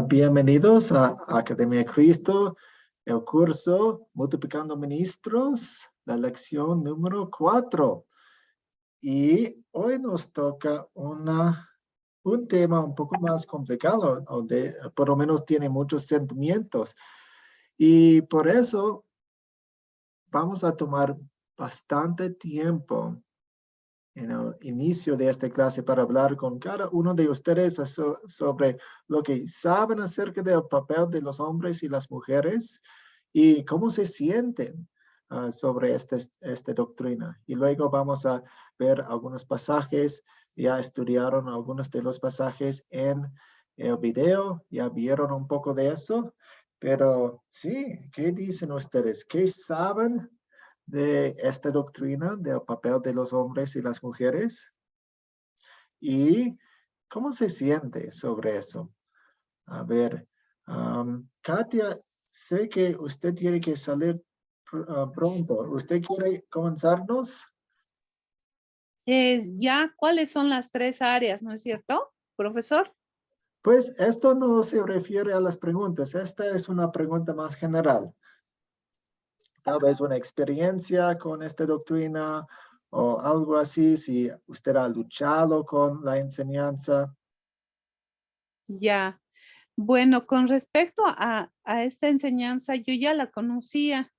Bienvenidos a Academia de Cristo, el curso Multiplicando Ministros, la lección número 4. Y hoy nos toca un tema un poco más complicado, por lo menos tiene muchos sentimientos. Y por eso vamos a tomar bastante tiempo en el inicio de esta clase para hablar con cada uno de ustedes sobre lo que saben acerca del papel de los hombres y las mujeres y cómo se sienten sobre esta doctrina. Y luego vamos a ver algunos pasajes. Ya estudiaron algunos de los pasajes en el video, ya vieron un poco de eso. Pero sí, ¿qué dicen ustedes? ¿Qué saben de esta doctrina del papel de los hombres y las mujeres? ¿Y cómo se siente sobre eso? A ver, Katia, sé que usted tiene que salir pronto. ¿Usted quiere comenzarnos? Ya, ¿cuáles son las 3 áreas, no es cierto, profesor? Pues esto no se refiere a las preguntas. Esta es una pregunta más general. Tal vez una experiencia con esta doctrina o algo así, si usted ha luchado con la enseñanza. Ya. Bueno, con respecto a esta enseñanza, yo ya la conocía.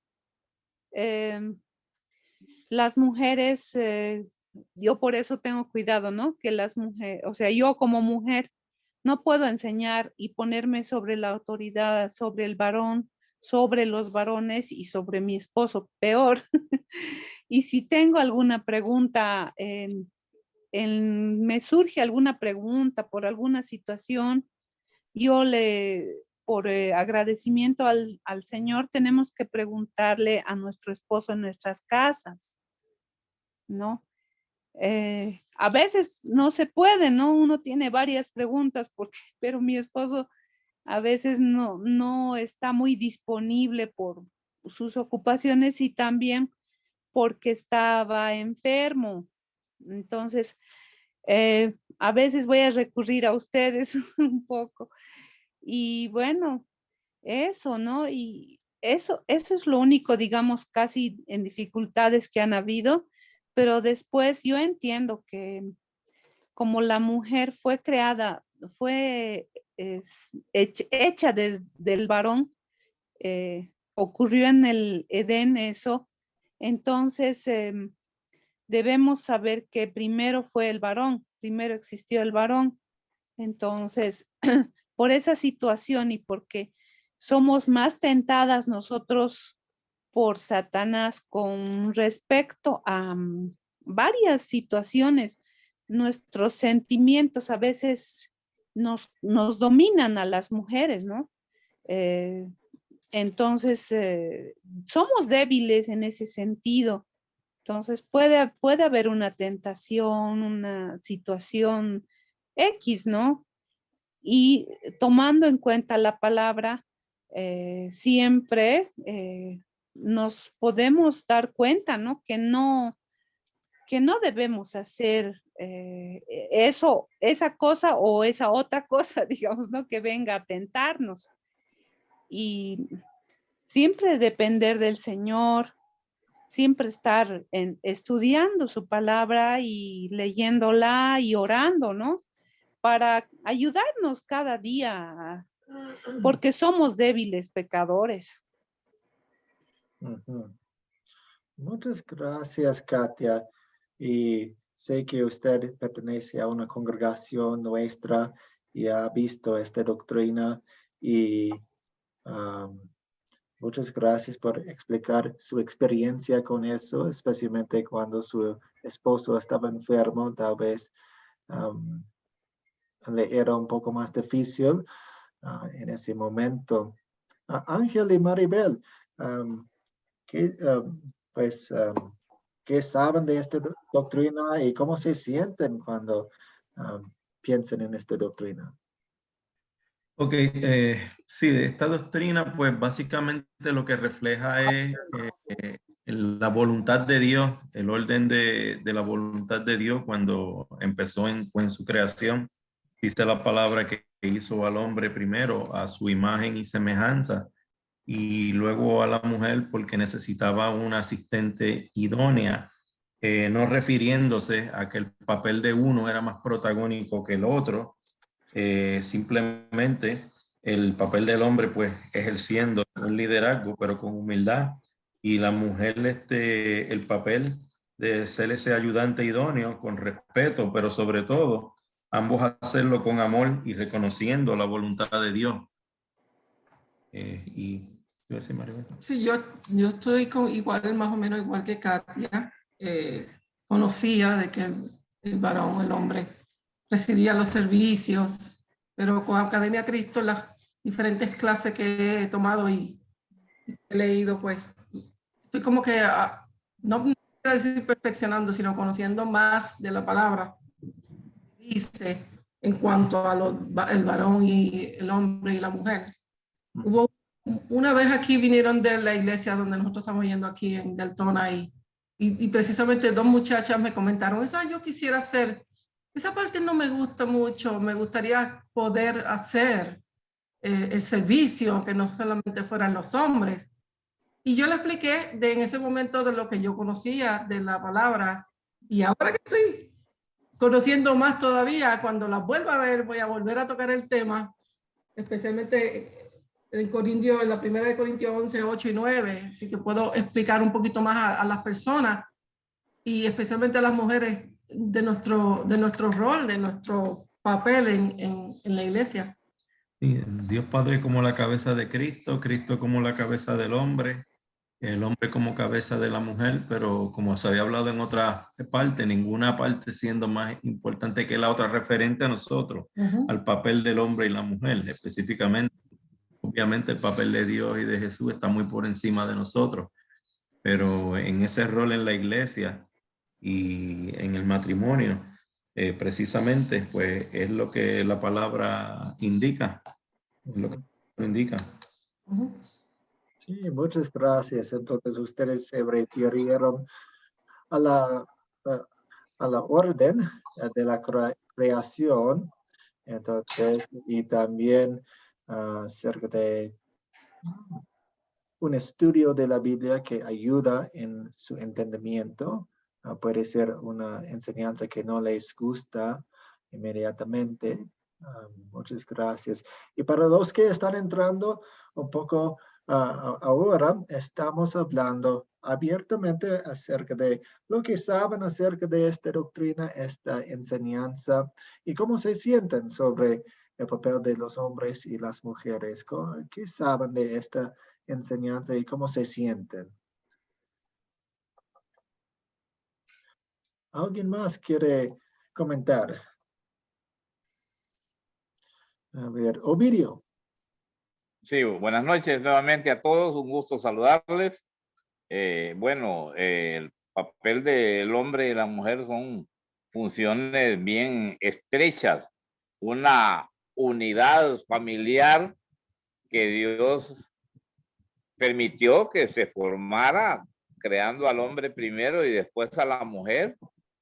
Las mujeres, yo por eso tengo cuidado, ¿no? Que las mujeres, o sea, yo como mujer no puedo enseñar y ponerme sobre la autoridad, sobre el varón, sobre los varones y sobre mi esposo, peor. Y si tengo alguna pregunta, me surge alguna pregunta por alguna situación, yo por agradecimiento al Señor, tenemos que preguntarle a nuestro esposo en nuestras casas, ¿no? A veces no se puede, ¿no? Uno tiene varias preguntas, pero mi esposo a veces no está muy disponible por sus ocupaciones y también porque estaba enfermo. Entonces, a veces voy a recurrir a ustedes un poco. Y bueno, eso, ¿no? Y eso es lo único, digamos, casi en dificultades que han habido, pero después yo entiendo que como la mujer fue creada, fue hecha del varón, ocurrió en el Edén eso, entonces debemos saber que primero fue el varón, primero existió el varón. Entonces, por esa situación y porque somos más tentadas nosotros por Satanás con respecto a varias situaciones, nuestros sentimientos a veces nos dominan a las mujeres, ¿no? Eh, entonces, somos débiles en ese sentido. Entonces, puede haber una tentación, una situación X, ¿no? Y tomando en cuenta la palabra, siempre nos podemos dar cuenta, ¿no? Que no debemos hacer eso, esa cosa o esa otra cosa, digamos, ¿no? Que venga a tentarnos. Y siempre depender del Señor, siempre estar estudiando su palabra y leyéndola y orando, ¿no? Para ayudarnos cada día, porque somos débiles pecadores. Muchas gracias, Katia. Y sé que usted pertenece a una congregación nuestra y ha visto esta doctrina y muchas gracias por explicar su experiencia con eso, especialmente cuando su esposo estaba enfermo, tal vez le era un poco más difícil en ese momento. Ángel y Maribel, ¿qué, pues, ¿qué saben de esta doctrina y cómo se sienten cuando piensan en esta doctrina? Ok, sí, de esta doctrina, pues básicamente lo que refleja es la voluntad de Dios, el orden de la voluntad de Dios cuando empezó en su creación. Dice la palabra que hizo al hombre primero a su imagen y semejanza, y luego a la mujer porque necesitaba una asistente idónea, no refiriéndose a que el papel de uno era más protagónico que el otro, simplemente el papel del hombre pues ejerciendo un liderazgo pero con humildad, y la mujer el papel de ser ese ayudante idóneo con respeto, pero sobre todo ambos hacerlo con amor y reconociendo la voluntad de Dios. Sí, yo estoy igual, más o menos igual que Katia. Conocía de que el varón, el hombre, recibía los servicios, pero con Academia Cristo, las diferentes clases que he tomado y he leído, pues estoy como que, no quiero decir perfeccionando, sino conociendo más de la palabra. Dice en cuanto a el varón y el hombre y la mujer. Hubo una vez aquí vinieron de la iglesia donde nosotros estamos yendo aquí en Deltona y precisamente dos muchachas me comentaron, eso yo quisiera hacer, esa parte no me gusta mucho, me gustaría poder hacer el servicio, que no solamente fueran los hombres. Y yo le expliqué en ese momento de lo que yo conocía de la palabra, y ahora que estoy conociendo más todavía, cuando las vuelva a ver voy a volver a tocar el tema, especialmente en Corintios, en la primera de Corintios 11, 8 y 9, así que puedo explicar un poquito más a las personas y especialmente a las mujeres de nuestro rol, de nuestro papel en la iglesia. Sí, Dios Padre como la cabeza de Cristo, Cristo como la cabeza del hombre, el hombre como cabeza de la mujer, pero como se había hablado en otra parte, ninguna parte siendo más importante que la otra referente a nosotros, al papel del hombre y la mujer específicamente. Obviamente el papel de Dios y de Jesús está muy por encima de nosotros, pero en ese rol en la iglesia y en el matrimonio, precisamente, pues es lo que la palabra indica, lo que indica. Sí, muchas gracias. Entonces ustedes se refirieron a la orden de la creación, entonces, y también acerca de un estudio de la Biblia que ayuda en su entendimiento. Puede ser una enseñanza que no les gusta inmediatamente. Muchas gracias. Y para los que están entrando un poco ahora, estamos hablando abiertamente acerca de lo que saben acerca de esta doctrina, esta enseñanza, y cómo se sienten sobre el papel de los hombres y las mujeres. ¿Qué saben de esta enseñanza y cómo se sienten? ¿Alguien más quiere comentar? A ver, Ovidio. Sí, buenas noches nuevamente a todos, un gusto saludarles. Bueno, el papel del hombre y la mujer son funciones bien estrechas, una unidad familiar que Dios permitió que se formara, creando al hombre primero y después a la mujer,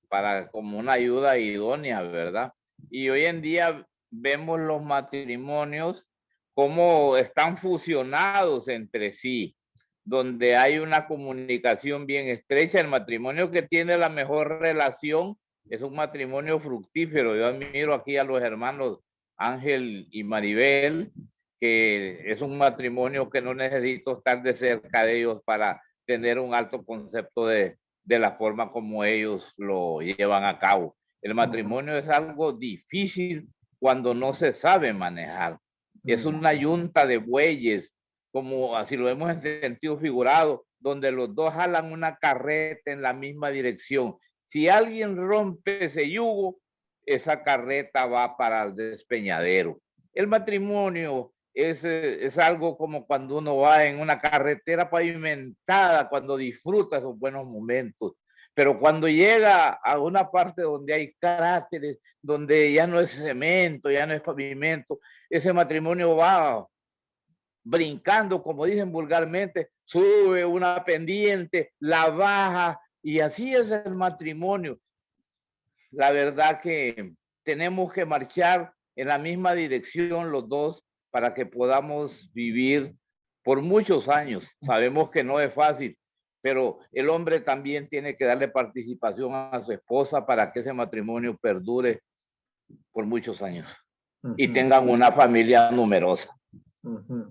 para como una ayuda idónea, ¿verdad? Y hoy en día vemos los matrimonios cómo están fusionados entre sí, donde hay una comunicación bien estrecha. El matrimonio que tiene la mejor relación es un matrimonio fructífero. Yo admiro aquí a los hermanos Ángel y Maribel, que es un matrimonio que no necesito estar de cerca de ellos para tener un alto concepto de la forma como ellos lo llevan a cabo. El matrimonio es algo difícil cuando no se sabe manejar. Es una yunta de bueyes, como así lo vemos en sentido figurado, donde los dos jalan una carreta en la misma dirección. Si alguien rompe ese yugo, esa carreta va para el despeñadero. El matrimonio es algo como cuando uno va en una carretera pavimentada, cuando disfruta esos buenos momentos. Pero cuando llega a una parte donde hay cráteres, donde ya no es cemento, ya no es pavimento, ese matrimonio va brincando, como dicen vulgarmente, sube una pendiente, la baja, y así es el matrimonio. La verdad que tenemos que marchar en la misma dirección los dos para que podamos vivir por muchos años. Sabemos que no es fácil, pero el hombre también tiene que darle participación a su esposa para que ese matrimonio perdure por muchos años y tengan una familia numerosa,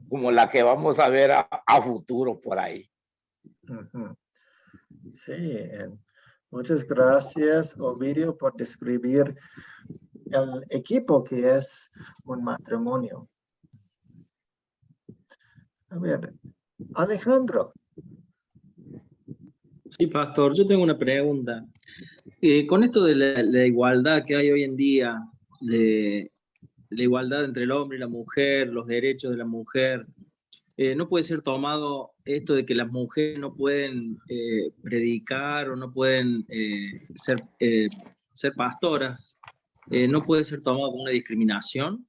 como la que vamos a ver a futuro por ahí. Sí, muchas gracias, Ovidio, por describir el equipo que es un matrimonio. A ver, Alejandro. Sí, pastor, yo tengo una pregunta. Con esto de la igualdad que hay hoy en día, de la igualdad entre el hombre y la mujer, los derechos de la mujer, no puede ser tomado esto de que las mujeres no pueden predicar o no pueden ser pastoras, no puede ser tomado como una discriminación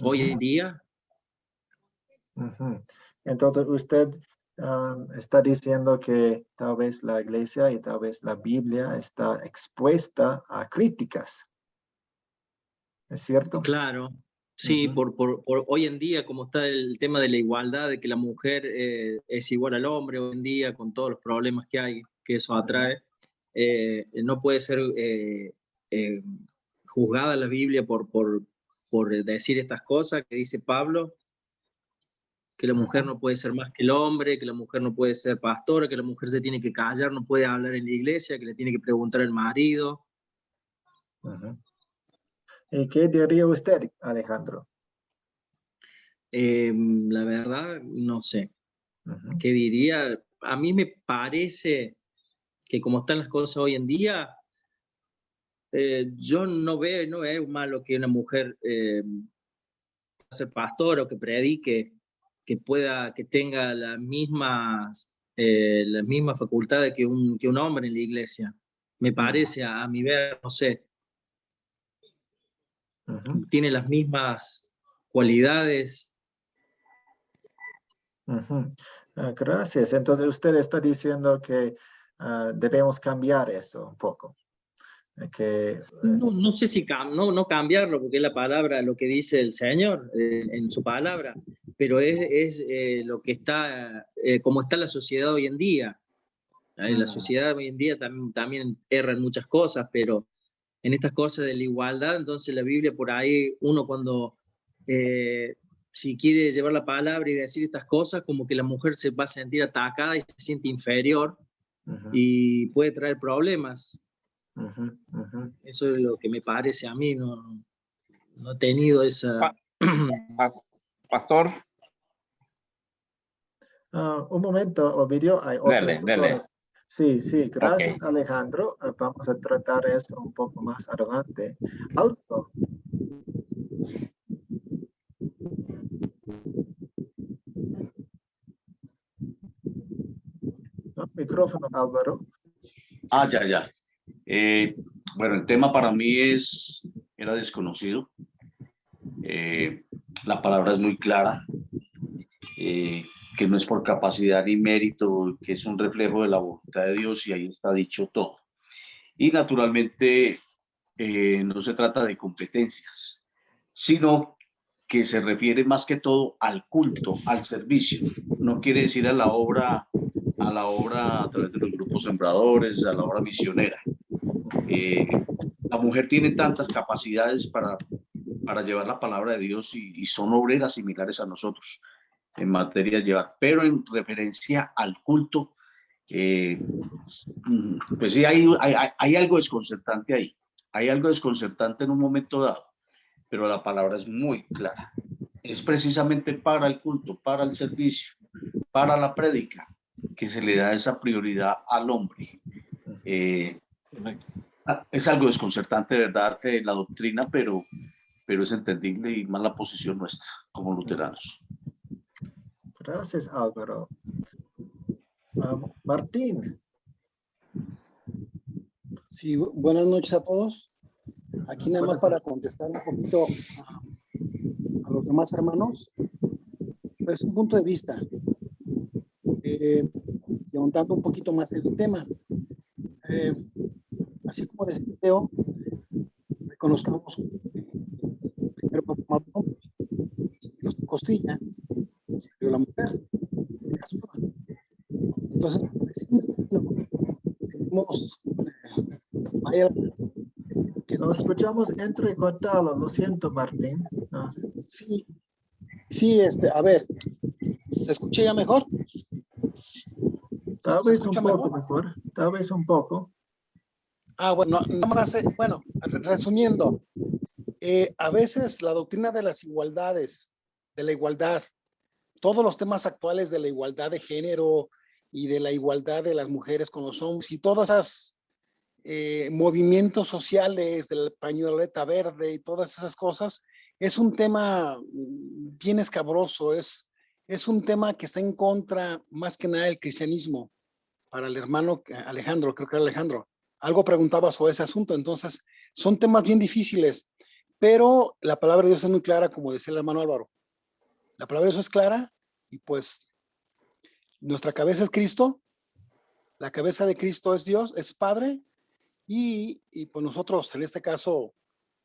hoy en día. Entonces usted está diciendo que tal vez la iglesia y tal vez la Biblia está expuesta a críticas. ¿Es cierto? Claro. Sí, por hoy en día, como está el tema de la igualdad, de que la mujer es igual al hombre hoy en día, con todos los problemas que hay, que eso atrae, no puede ser juzgada la Biblia por decir estas cosas que dice Pablo, que la mujer no puede ser más que el hombre, que la mujer no puede ser pastora, que la mujer se tiene que callar, no puede hablar en la iglesia, que le tiene que preguntar al marido. ¿Y qué diría usted, Alejandro? La verdad, no sé. ¿Qué diría? A mí me parece que como están las cosas hoy en día, yo no veo malo que una mujer sea pastora o que predique, que tenga las mismas facultades que un hombre en la iglesia. Me parece, a mi ver, no sé. Tiene las mismas cualidades. Gracias. Entonces usted está diciendo que debemos cambiar eso un poco. No sé si no cambiarlo, porque es la palabra, lo que dice el Señor en su palabra, pero es lo que está, como está la sociedad hoy en día. La sociedad hoy en día también erra en muchas cosas, pero en estas cosas de la igualdad, entonces la Biblia por ahí, uno cuando, si quiere llevar la palabra y decir estas cosas, como que la mujer se va a sentir atacada y se siente inferior y puede traer problemas. Eso es lo que me parece a mí, no he tenido esa... Pastor. Un momento, Ovidio, hay otras personas. Sí, gracias, okay. Alejandro. Vamos a tratar eso un poco más adelante. Alto. Micrófono, Álvaro. Ya. Bueno, el tema para mí era desconocido. La palabra es muy clara, que no es por capacidad ni mérito, que es un reflejo de la voluntad de Dios y ahí está dicho todo. Y naturalmente no se trata de competencias, sino que se refiere más que todo al culto, al servicio. No quiere decir a la obra a través de los grupos sembradores, a la obra misionera. La mujer tiene tantas capacidades para llevar la palabra de Dios y son obreras similares a nosotros en materia de llevar, pero en referencia al culto, pues sí hay algo desconcertante ahí, hay algo desconcertante en un momento dado, pero la palabra es muy clara, es precisamente para el culto, para el servicio, para la prédica, que se le da esa prioridad al hombre. Es algo desconcertante, ¿verdad?, la doctrina, pero es entendible y más la posición nuestra como luteranos. Gracias, Álvaro. Martín. Sí, buenas noches a todos. Aquí nada más para contestar un poquito a los demás hermanos. Pues un punto de vista. Y ahondando un poquito más en el tema. Así como deseo, reconozcamos primero fue formado el hombre, y de su costilla salió la mujer. Entonces, tenemos, vaya, que Lo escuchamos entrecortado, lo siento, Martín. No, sí, sí, a ver, ¿se escucha ya mejor? tal ¿Se vez un escucha poco mejor, tal vez un poco. Ah, bueno, nada más, bueno, resumiendo, a veces la doctrina de las igualdades, de la igualdad, todos los temas actuales de la igualdad de género y de la igualdad de las mujeres con los hombres y todas esas movimientos sociales de la pañoleta verde y todas esas cosas, es un tema bien escabroso, es un tema que está en contra más que nada del cristianismo. Para el hermano Alejandro, creo que era Alejandro, algo preguntaba sobre ese asunto, entonces son temas bien difíciles, pero la palabra de Dios es muy clara, como decía el hermano Álvaro. La palabra de Dios es clara y pues nuestra cabeza es Cristo, la cabeza de Cristo es Dios, es Padre, y pues nosotros en este caso,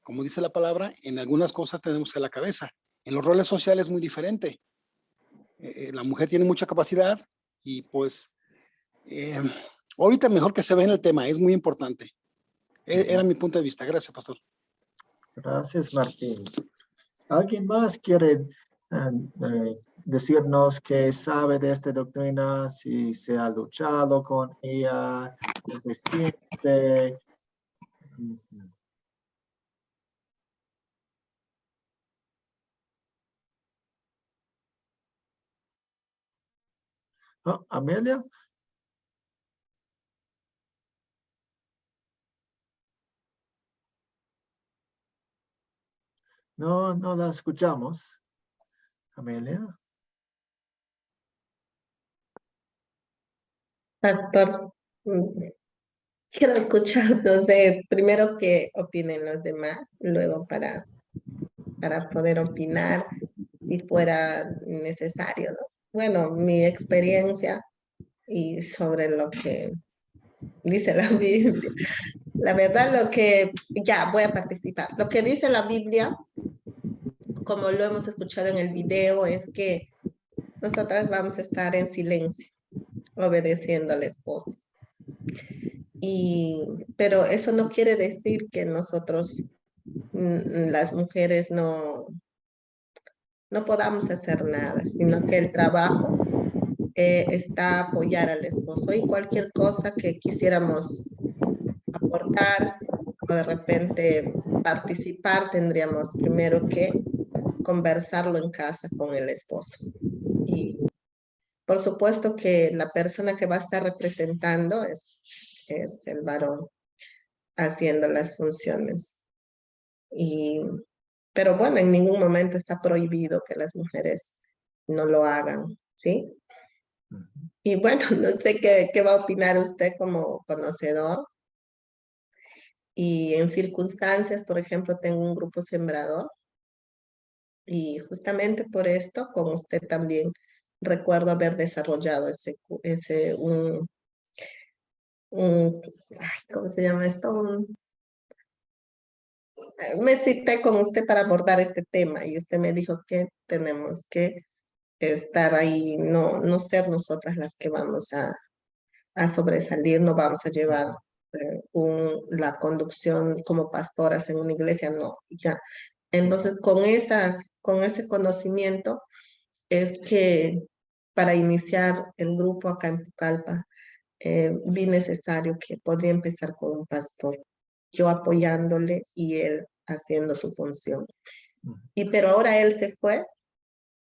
como dice la palabra, en algunas cosas tenemos que la cabeza. En los roles sociales es muy diferente. La mujer tiene mucha capacidad y pues ahorita mejor que se ve en el tema, es muy importante. Era mi punto de vista. Gracias, pastor. Gracias, Martín. ¿Alguien más quiere decirnos qué sabe de esta doctrina, si se ha luchado con ella, cómo se siente? Oh, Amelia. No, no la escuchamos. Amelia. Pastor, quiero escuchar de primero qué opinen los demás, luego para poder opinar si fuera necesario, ¿no? Bueno, mi experiencia y sobre lo que dice la Biblia. La verdad, ya voy a participar. Lo que dice la Biblia, como lo hemos escuchado en el video, es que nosotras vamos a estar en silencio, obedeciendo al esposo. Pero eso no quiere decir que nosotros, las mujeres, no podamos hacer nada, sino que el trabajo está apoyar al esposo y cualquier cosa que quisiéramos aportar o de repente participar, tendríamos primero que conversarlo en casa con el esposo. Y por supuesto que la persona que va a estar representando es el varón haciendo las funciones. Pero bueno, en ningún momento está prohibido que las mujeres no lo hagan, ¿sí? Y bueno, no sé qué va a opinar usted como conocedor. Y en circunstancias, por ejemplo, tengo un grupo sembrador y justamente por esto, con usted también recuerdo haber desarrollado ¿cómo se llama esto? Me cité con usted para abordar este tema y usted me dijo que tenemos que estar ahí, no ser nosotras las que vamos a sobresalir, no vamos a llevar la conducción como pastoras en una iglesia, no, ya. Entonces, con ese conocimiento es que para iniciar el grupo acá en Pucallpa, vi necesario que podría empezar con un pastor, yo apoyándole y él haciendo su función. Pero ahora él se fue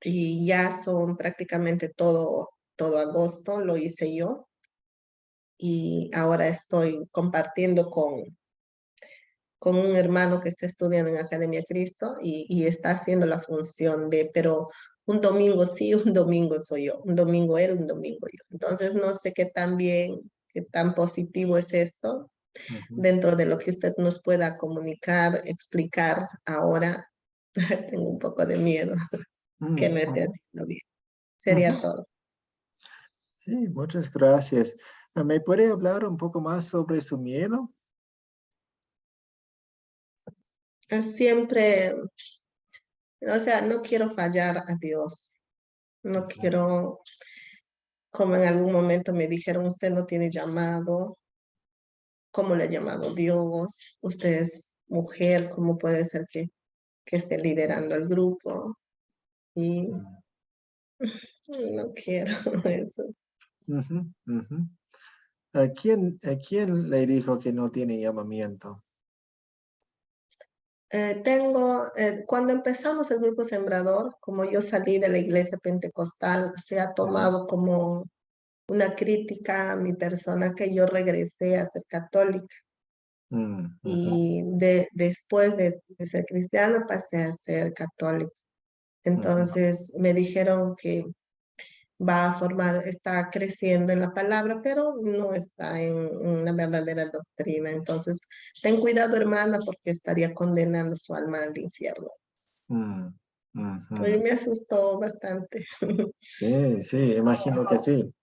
y ya son prácticamente todo agosto, lo hice yo. Y ahora estoy compartiendo con un hermano que está estudiando en Academia Cristo y está haciendo la función pero un domingo sí, un domingo soy yo, un domingo él, un domingo yo. Entonces no sé qué tan positivo es esto dentro de lo que usted nos pueda comunicar, explicar ahora. Tengo un poco de miedo que no esté haciendo bien. Sería todo. Sí, muchas gracias. ¿Me puede hablar un poco más sobre su miedo? Siempre O sea, no quiero fallar a Dios. No quiero, como en algún momento me dijeron, usted no tiene llamado. ¿Cómo le ha llamado Dios? Usted es mujer, ¿cómo puede ser que esté liderando el grupo? Y no quiero eso. Ujú, ujú. ¿A quién le dijo que no tiene llamamiento? Cuando empezamos el grupo Sembrador, como yo salí de la iglesia pentecostal, se ha tomado como una crítica a mi persona que yo regresé a ser católica. Mm, ujú, Y después de ser cristiana pasé a ser católica. ujú, Entonces me dijeron que está creciendo en la palabra, pero no está en una verdadera doctrina. Entonces, ten cuidado, hermana, porque estaría condenando su alma al infierno. mm, Y ujú. me asustó bastante. Sí, sí, imagino que sí.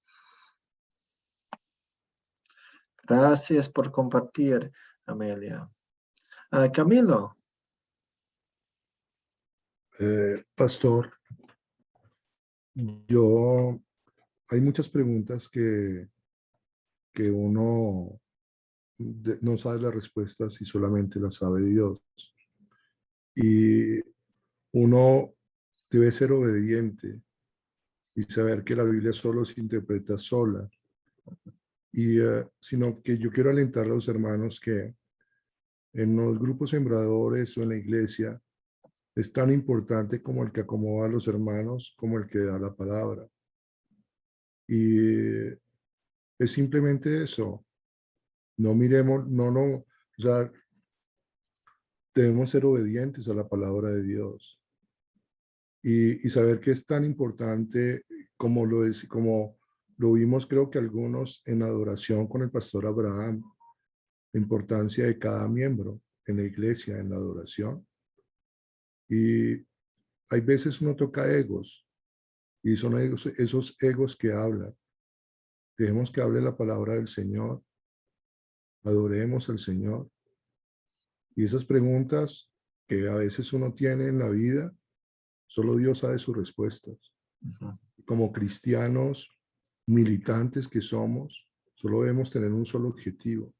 Gracias por compartir, Amelia. Camilo. Pastor, hay muchas preguntas que uno no sabe las respuestas y solamente las sabe Dios. Y uno debe ser obediente y saber que la Biblia solo se interpreta sola. Sino que yo quiero alentar a los hermanos que en los grupos sembradores o en la iglesia es tan importante como el que acomoda a los hermanos como el que da la palabra. Y es simplemente eso. No miremos, o sea, debemos ser obedientes a la palabra de Dios y saber que es tan importante como lo vimos creo que algunos en adoración con el pastor Abraham, la importancia de cada miembro en la iglesia, en la adoración. Y hay veces uno toca egos y son esos egos que hablan. Dejemos que hable la palabra del Señor, adoremos al Señor. Y esas preguntas que a veces uno tiene en la vida, solo Dios sabe sus respuestas. Ujú, Como cristianos militantes que somos, solo debemos tener un solo objetivo,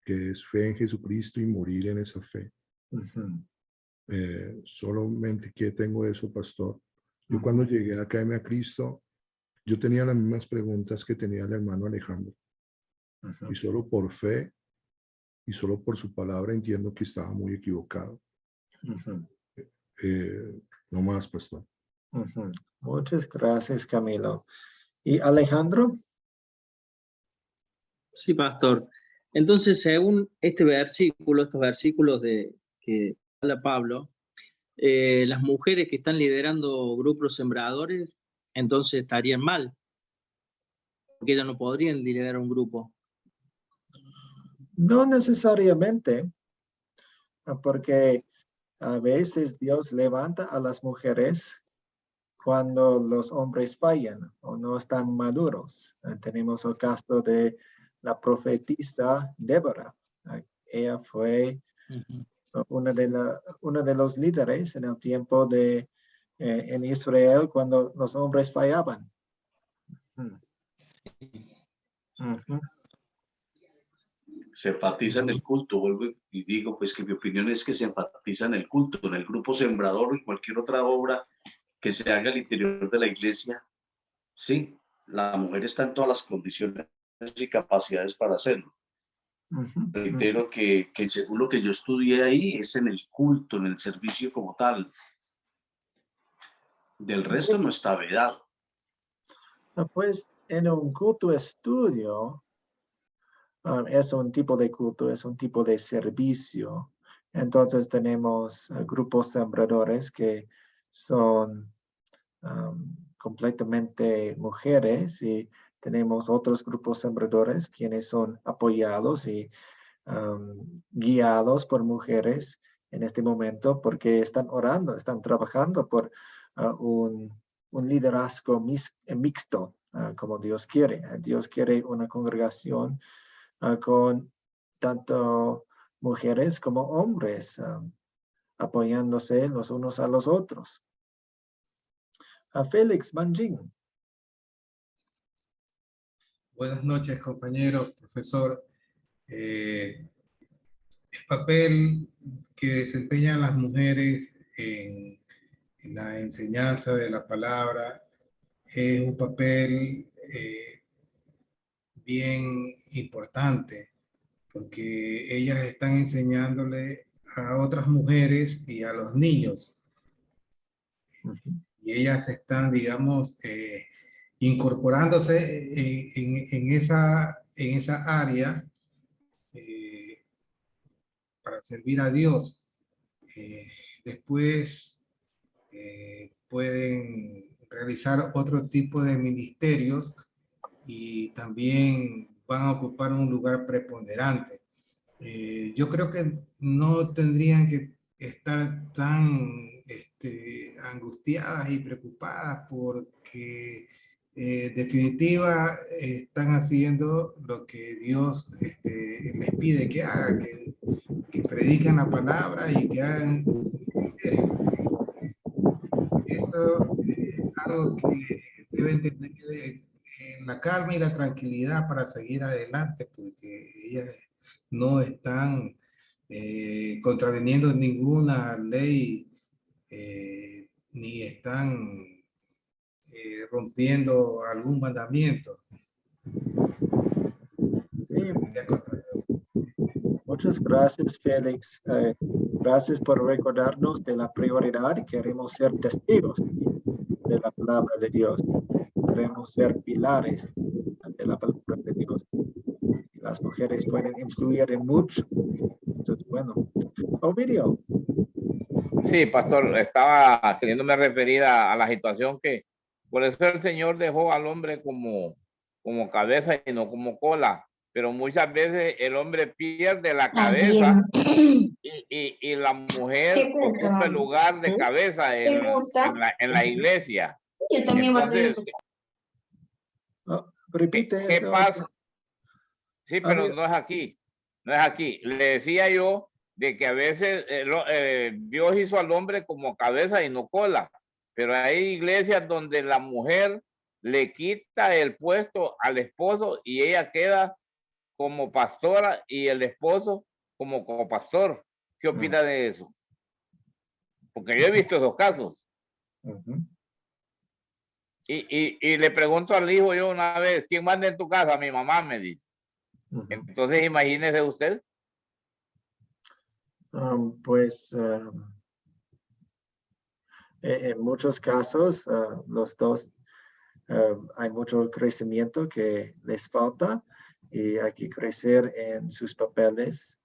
que es fe en Jesucristo y morir en esa fe. ujú, Solamente que tengo eso, pastor. Yo ujú, cuando llegué a Academia a Cristo, yo tenía las mismas preguntas que tenía el hermano Alejandro. ujú, Y solo por fe y solo por su palabra entiendo que estaba muy equivocado. ujú, No más, pastor. ujú. Muchas gracias, Camilo. ¿Y Alejandro? Sí, pastor. Entonces, según este versículo, estos versículos que habla Pablo, las mujeres que están liderando grupos sembradores, entonces estarían mal, porque ellas no podrían liderar un grupo. No necesariamente, porque a veces Dios levanta a las mujeres cuando los hombres fallan o no están maduros. Tenemos el caso de la profetisa Débora. Ella fue una de los líderes en el tiempo en Israel cuando los hombres fallaban. Ujú. Se enfatiza en el culto, vuelvo y digo pues que mi opinión es que se enfatiza en el culto, en el grupo sembrador o en cualquier otra obra que se haga al interior de la iglesia. Sí, la mujer está en todas las condiciones y capacidades para hacerlo. Ujú, Reitero que según lo que yo estudié ahí es en el culto, en el servicio como tal. Del resto no está vedado. Pues en un culto estudio es un tipo de culto, es un tipo de servicio. Entonces tenemos grupos sembradores que son completamente mujeres y tenemos otros grupos sembradores quienes son apoyados y guiados por mujeres en este momento porque están orando, están trabajando por un liderazgo mixto, como Dios quiere. Dios quiere una congregación con tanto mujeres como hombres apoyándose los unos a los otros. A Félix Manjin. Buenas noches, compañero, profesor. El papel que desempeñan las mujeres en la enseñanza de la palabra es un papel bien importante, porque ellas están enseñándole a otras mujeres y a los niños. Y ellas están, digamos, incorporándose en esa área para servir a Dios. Después pueden realizar otro tipo de ministerios y también van a ocupar un lugar preponderante. Yo creo que no tendrían que estar tan angustiadas y preocupadas porque en definitiva están haciendo lo que Dios les pide que hagan, que prediquen la palabra y que hagan. Eso es algo que deben tener la calma y la tranquilidad para seguir adelante, porque ellas no están contraviniendo ninguna ley ni están rompiendo algún mandamiento. Sí. Muchas gracias, Félix. Gracias por recordarnos de la prioridad. Queremos ser testigos de la palabra de Dios. Queremos ser pilares de la palabra de Dios. Las mujeres pueden influir en mucho. Entonces, bueno. Ovidio. Sí, pastor, estaba queriéndome referir a la situación que por eso el Señor dejó al hombre como cabeza y no como cola, pero muchas veces el hombre pierde la cabeza y la mujer ocupa el lugar de cabeza en la iglesia. Yo también voy a pedir Entonces, No, repite ¿qué eso. pasa? Sí, pero Amigo. no es aquí. No es aquí. Le decía yo de que a veces Dios hizo al hombre como cabeza y no cola, pero hay iglesias donde la mujer le quita el puesto al esposo y ella queda como pastora y el esposo como copastor. ¿Qué opina de eso? Porque yo he visto esos casos. Y le pregunto al hijo yo una vez, ¿quién manda en tu casa? Mi mamá me dice. Entonces imagínese usted. Pues en muchos casos los dos hay mucho crecimiento que les falta y hay que crecer en sus papeles.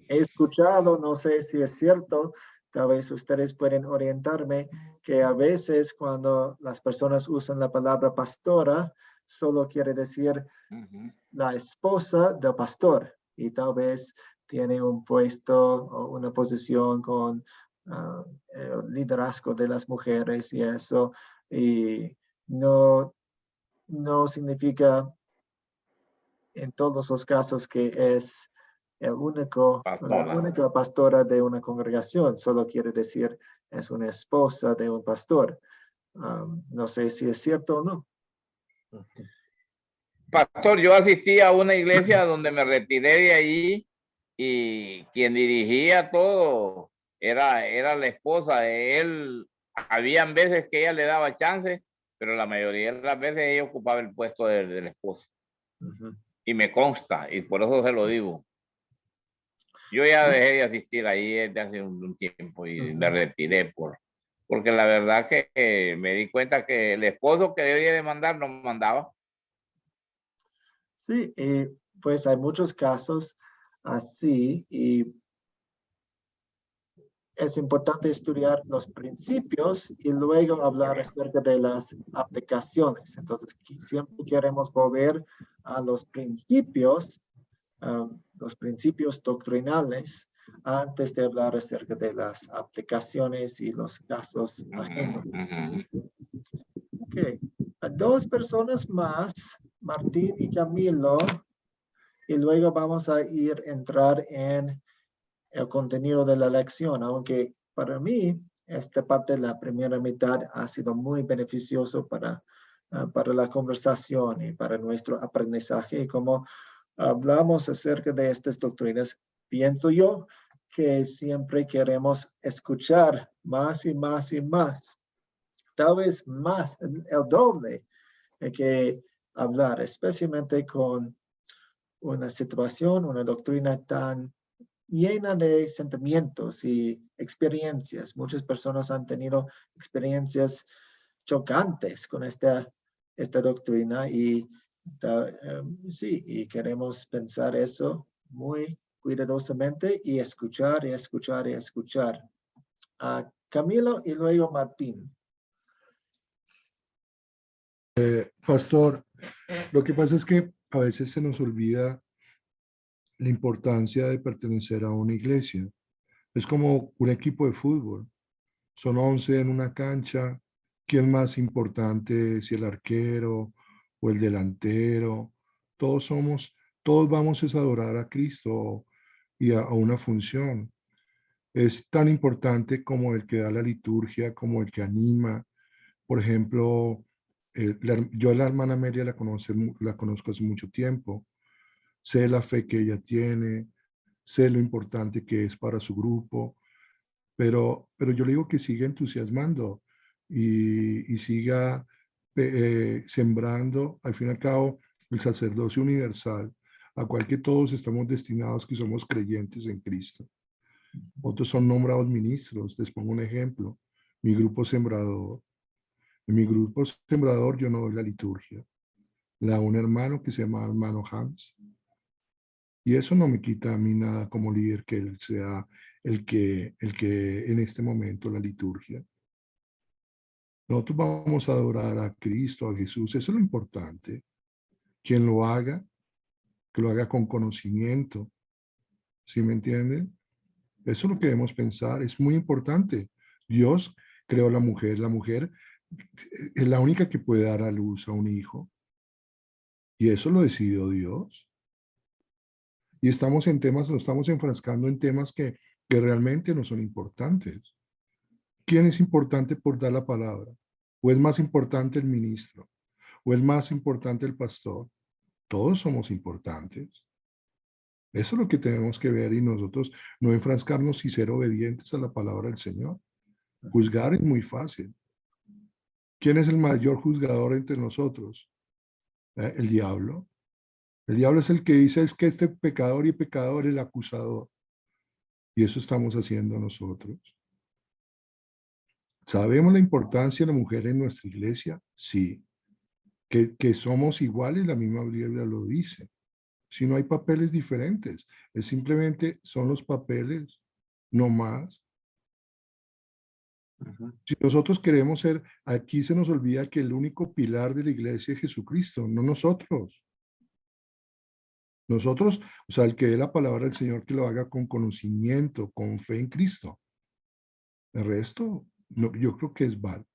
He escuchado, no sé si es cierto, tal vez ustedes pueden orientarme, que a veces cuando las personas usan la palabra pastora, solo quiere decir la esposa del pastor y tal vez tiene un puesto o una posición con el liderazgo de las mujeres y eso, y no significa en todos los casos que es la única pastora de una congregación, solo quiere decir es una esposa de un pastor. No sé si es cierto o no. Pastor, yo asistí a una iglesia donde me retiré de allí y quien dirigía todo era la esposa de él. Habían veces que ella le daba chance, pero la mayoría de las veces ella ocupaba el puesto del esposo. Y me consta, y por eso se lo digo. Yo ya dejé de asistir ahí desde hace un tiempo y me retiré porque la verdad que me di cuenta que el esposo que debía de mandar no mandaba. Sí, pues hay muchos casos así y es importante estudiar los principios y luego hablar acerca de las aplicaciones. Entonces, siempre queremos volver a los principios doctrinales antes de hablar acerca de las aplicaciones y los casos ajenos. Ok, a 2 personas más, Martín y Camilo, y luego vamos a entrar en el contenido de la lección, aunque para mí esta parte de la primera mitad ha sido muy beneficioso para la conversación y para nuestro aprendizaje. Y como hablamos acerca de estas doctrinas, pienso yo que siempre queremos escuchar más y más y más, tal vez más, el doble que hablar, especialmente con una situación, una doctrina tan llena de sentimientos y experiencias. Muchas personas han tenido experiencias chocantes con esta doctrina y sí, y queremos pensar eso muy cuidadosamente y escuchar y escuchar y escuchar. Camilo y luego Martín. Pastor, lo que pasa es que a veces se nos olvida la importancia de pertenecer a una iglesia. Es como un equipo de fútbol. Son 11 en una cancha. ¿Quién más importante? Si el arquero o el delantero. Todos vamos a adorar a Cristo y a una función. Es tan importante como el que da la liturgia, como el que anima. Por ejemplo, yo a la hermana Amelia la conozco hace mucho tiempo. Sé la fe que ella tiene, sé lo importante que es para su grupo, pero yo le digo que siga entusiasmando y siga sembrando, al fin y al cabo, el sacerdocio universal, a cual que todos estamos destinados, que somos creyentes en Cristo. Otros son nombrados ministros. Les pongo un ejemplo. Mi grupo sembrador. En mi grupo sembrador yo no doy la liturgia. La da un hermano que se llama hermano Hans. Y eso no me quita a mí nada como líder que él sea el que en este momento la liturgia. Nosotros vamos a adorar a Cristo, a Jesús. Eso es lo importante. Quien lo haga, que lo haga con conocimiento. ¿Sí me entienden? Eso es lo que debemos pensar. Es muy importante. Dios creó la mujer. La mujer es la única que puede dar a luz a un hijo. Y eso lo decidió Dios. Y estamos nos estamos enfrascando en temas que realmente no son importantes. ¿Quién es importante por dar la palabra? ¿O es más importante el ministro? ¿O es más importante el pastor? Todos somos importantes. Eso es lo que tenemos que ver y nosotros no enfrascarnos y ser obedientes a la palabra del Señor. Juzgar es muy fácil. ¿Quién es el mayor juzgador entre nosotros? El diablo. El diablo es el que dice es que este pecador y pecador es el acusador. Y eso estamos haciendo nosotros. ¿Sabemos la importancia de la mujer en nuestra iglesia? Sí. Que somos iguales, la misma Biblia lo dice. Si no hay papeles diferentes, es simplemente son los papeles, no más. Si nosotros queremos ser, aquí se nos olvida que el único pilar de la iglesia es Jesucristo, no nosotros. Nosotros, o sea, el que dé la palabra del Señor, que lo haga con conocimiento, con fe en Cristo. El resto, no, yo creo que es válido.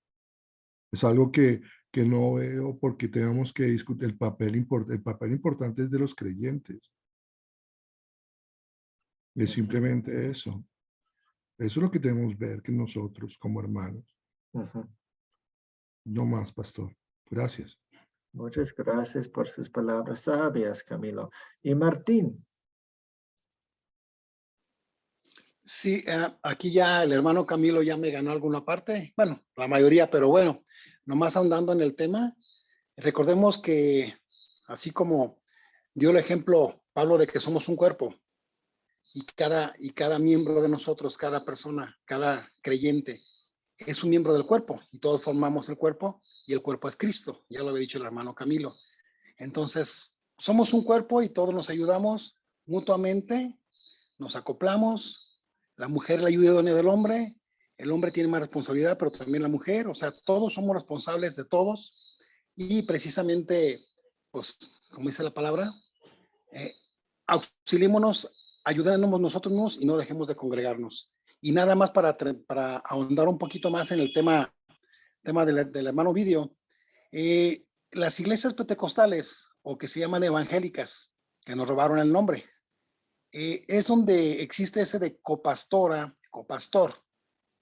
Es algo que no veo porque tenemos que discutir el papel importante es de los creyentes. Es simplemente eso. Eso es lo que debemos ver que nosotros como hermanos. No más, pastor. Gracias. Muchas gracias por sus palabras sabias, Camilo. Y Martín. Sí, aquí ya el hermano Camilo ya me ganó alguna parte, bueno, la mayoría, pero bueno, nomás ahondando en el tema, recordemos que así como dio el ejemplo Pablo de que somos un cuerpo y cada miembro de nosotros, cada persona, cada creyente es un miembro del cuerpo y todos formamos el cuerpo y el cuerpo es Cristo, ya lo había dicho el hermano Camilo. Entonces, somos un cuerpo y todos nos ayudamos mutuamente, nos acoplamos. La mujer la ayuda idónea del hombre, el hombre tiene más responsabilidad, pero también la mujer, o sea, todos somos responsables de todos y precisamente, pues, como dice la palabra, auxiliémonos, ayudémonos nosotros mismos y no dejemos de congregarnos. Y nada más para ahondar un poquito más en el tema del hermano Video, las iglesias pentecostales o que se llaman evangélicas, que nos robaron el nombre, es donde existe ese de copastora, copastor,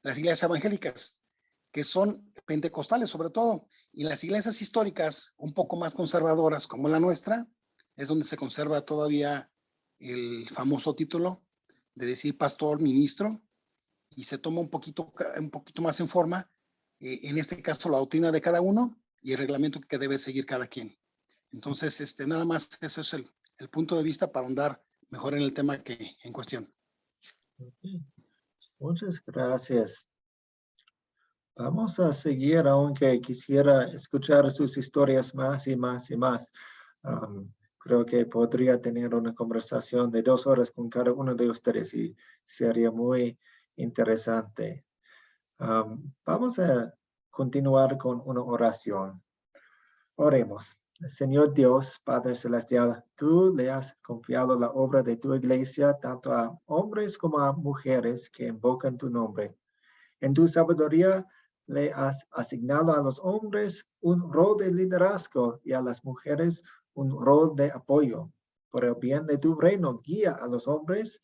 las iglesias evangélicas, que son pentecostales sobre todo, y las iglesias históricas, un poco más conservadoras como la nuestra, es donde se conserva todavía el famoso título de decir pastor, ministro, y se toma un poquito más en forma, en este caso la doctrina de cada uno y el reglamento que debe seguir cada quien. Entonces, nada más eso es el punto de vista para ahondar mejor en el tema que en cuestión. Muchas gracias. Vamos a seguir, aunque quisiera escuchar sus historias más y más y más. Creo que podría tener una conversación de 2 horas con cada uno de ustedes y sería muy interesante. Vamos a continuar con una oración. Oremos. Señor Dios, Padre Celestial, tú le has confiado la obra de tu iglesia tanto a hombres como a mujeres que invocan tu nombre. En tu sabiduría le has asignado a los hombres un rol de liderazgo y a las mujeres un rol de apoyo. Por el bien de tu reino, guía a los hombres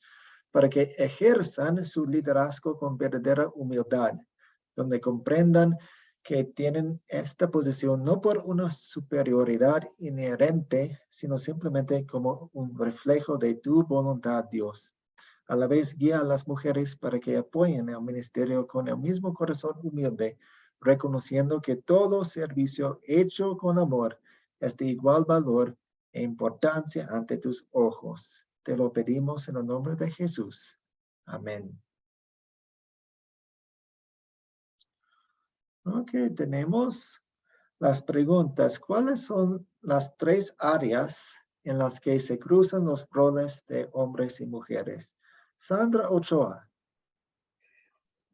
para que ejerzan su liderazgo con verdadera humildad, donde comprendan que tienen esta posición no por una superioridad inherente, sino simplemente como un reflejo de tu voluntad, Dios. A la vez guía a las mujeres para que apoyen el ministerio con el mismo corazón humilde, reconociendo que todo servicio hecho con amor es de igual valor e importancia ante tus ojos. Te lo pedimos en el nombre de Jesús. Amén. Ok, tenemos las preguntas. ¿Cuáles son las 3 áreas en las que se cruzan los roles de hombres y mujeres? Sandra Ochoa.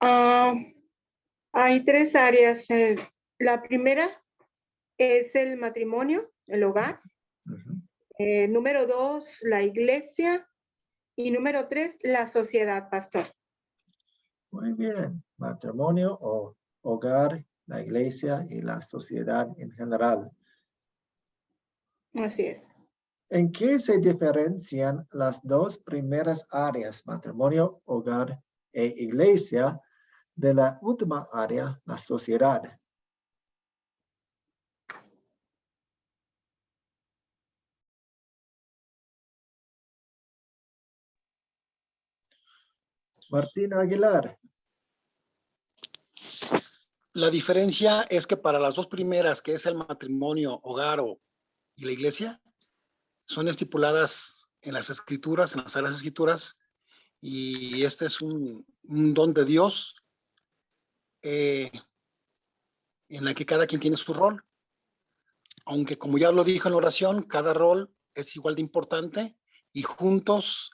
Hay 3 áreas. La primera es el matrimonio, el hogar. Número 2, la iglesia. Y número 3, la sociedad, pastor. Muy bien. Matrimonio o hogar, la iglesia y la sociedad en general. Así es. ¿En qué se diferencian las 2 primeras áreas, matrimonio, hogar e iglesia, de la última área, la sociedad? Martín Aguilar. La diferencia es que para las 2 primeras, que es el matrimonio, hogar y la iglesia, son estipuladas en las escrituras, en las sagradas escrituras, y este es un don de Dios en la que cada quien tiene su rol. Aunque como ya lo dijo en la oración, cada rol es igual de importante y juntos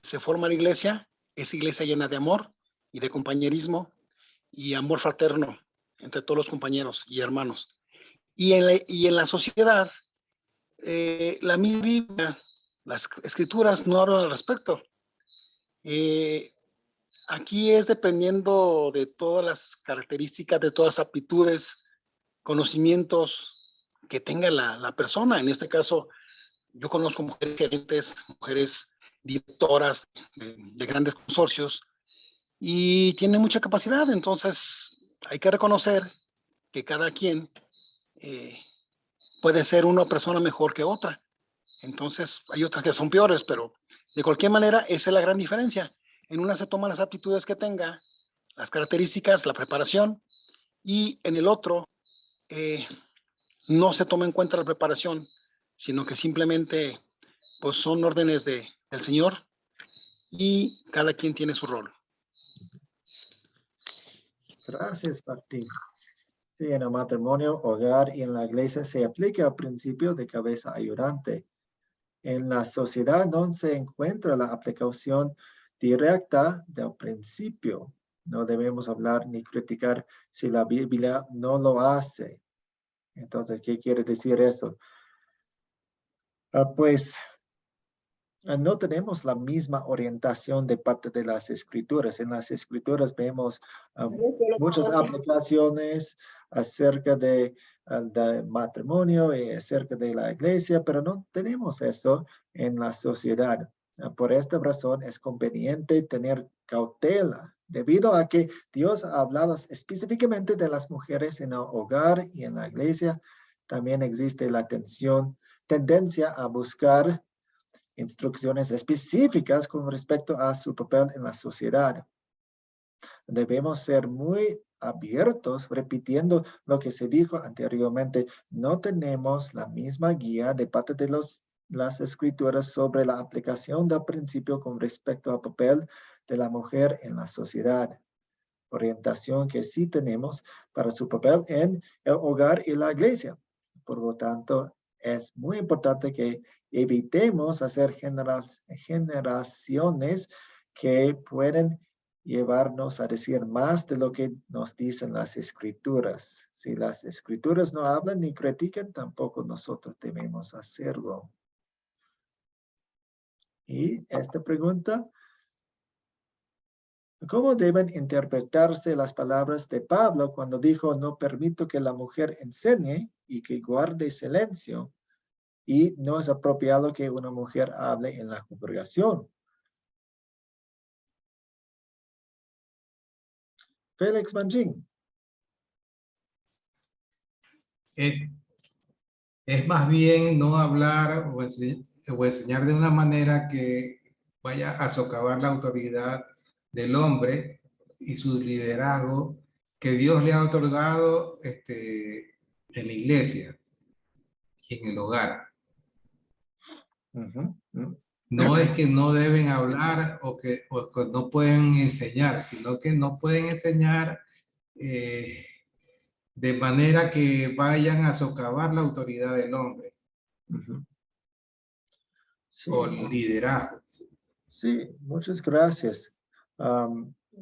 se forma la iglesia, esa iglesia llena de amor y de compañerismo y amor fraterno entre todos los compañeros y hermanos. Y en la sociedad, la misma Biblia, las escrituras no hablan al respecto. Aquí es dependiendo de todas las características, de todas las aptitudes, conocimientos que tenga la persona. En este caso, yo conozco mujeres gerentes, mujeres directoras de grandes consorcios y tienen mucha capacidad. Entonces, hay que reconocer que cada quien puede ser una persona mejor que otra. Entonces, hay otras que son peores, pero de cualquier manera, esa es la gran diferencia. En una se toman las aptitudes que tenga, las características, la preparación, y en el otro no se toma en cuenta la preparación, sino que simplemente pues son órdenes del Señor y cada quien tiene su rol. Gracias, Martín. Sí, en el matrimonio, hogar y en la iglesia se aplica el principio de cabeza ayudante. En la sociedad no se encuentra la aplicación directa del principio. No debemos hablar ni criticar si la Biblia no lo hace. Entonces, ¿qué quiere decir eso? Pues no tenemos la misma orientación de parte de las escrituras. En las escrituras vemos muchas aplicaciones acerca del matrimonio y acerca de la iglesia, pero no tenemos eso en la sociedad. Por esta razón es conveniente tener cautela, debido a que Dios ha hablado específicamente de las mujeres en el hogar y en la iglesia. También existe la tendencia a buscar instrucciones específicas con respecto a su papel en la sociedad. Debemos ser muy abiertos, repitiendo lo que se dijo anteriormente. No tenemos la misma guía de parte de las escrituras sobre la aplicación del principio con respecto al papel de la mujer en la sociedad. Orientación que sí tenemos para su papel en el hogar y la iglesia. Por lo tanto, es muy importante que evitemos hacer generaciones que pueden llevarnos a decir más de lo que nos dicen las escrituras. Si las escrituras no hablan ni critican, tampoco nosotros debemos hacerlo. Y esta pregunta: ¿cómo deben interpretarse las palabras de Pablo cuando dijo, no permito que la mujer enseñe y que guarde silencio? Y no es apropiado que una mujer hable en la congregación. Félix Manjin. Es más bien no hablar o enseñar de una manera que vaya a socavar la autoridad del hombre y su liderazgo que Dios le ha otorgado en la iglesia y en el hogar. No es que no deben hablar o que no pueden enseñar, sino que no pueden enseñar de manera que vayan a socavar la autoridad del hombre. Sí. O el liderazgo. Sí, muchas gracias.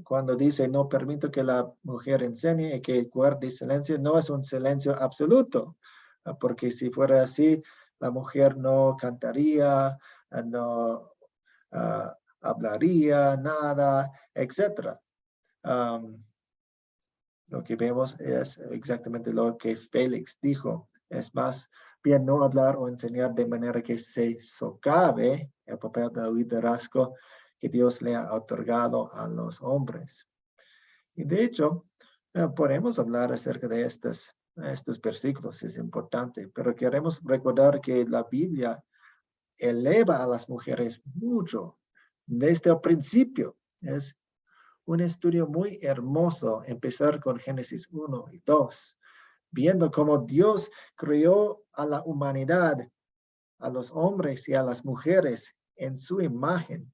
Cuando dice no permito que la mujer enseñe y que guarde silencio, no es un silencio absoluto, porque si fuera así, la mujer no cantaría, no hablaría nada, etc. Lo que vemos es exactamente lo que Félix dijo. Es más bien no hablar o enseñar de manera que se socave el papel del liderazgo que Dios le ha otorgado a los hombres. Y de hecho, podemos hablar acerca de estos versículos, es importante, pero queremos recordar que la Biblia eleva a las mujeres mucho desde el principio. Es un estudio muy hermoso empezar con Génesis 1 y 2, viendo cómo Dios creó a la humanidad, a los hombres y a las mujeres en su imagen.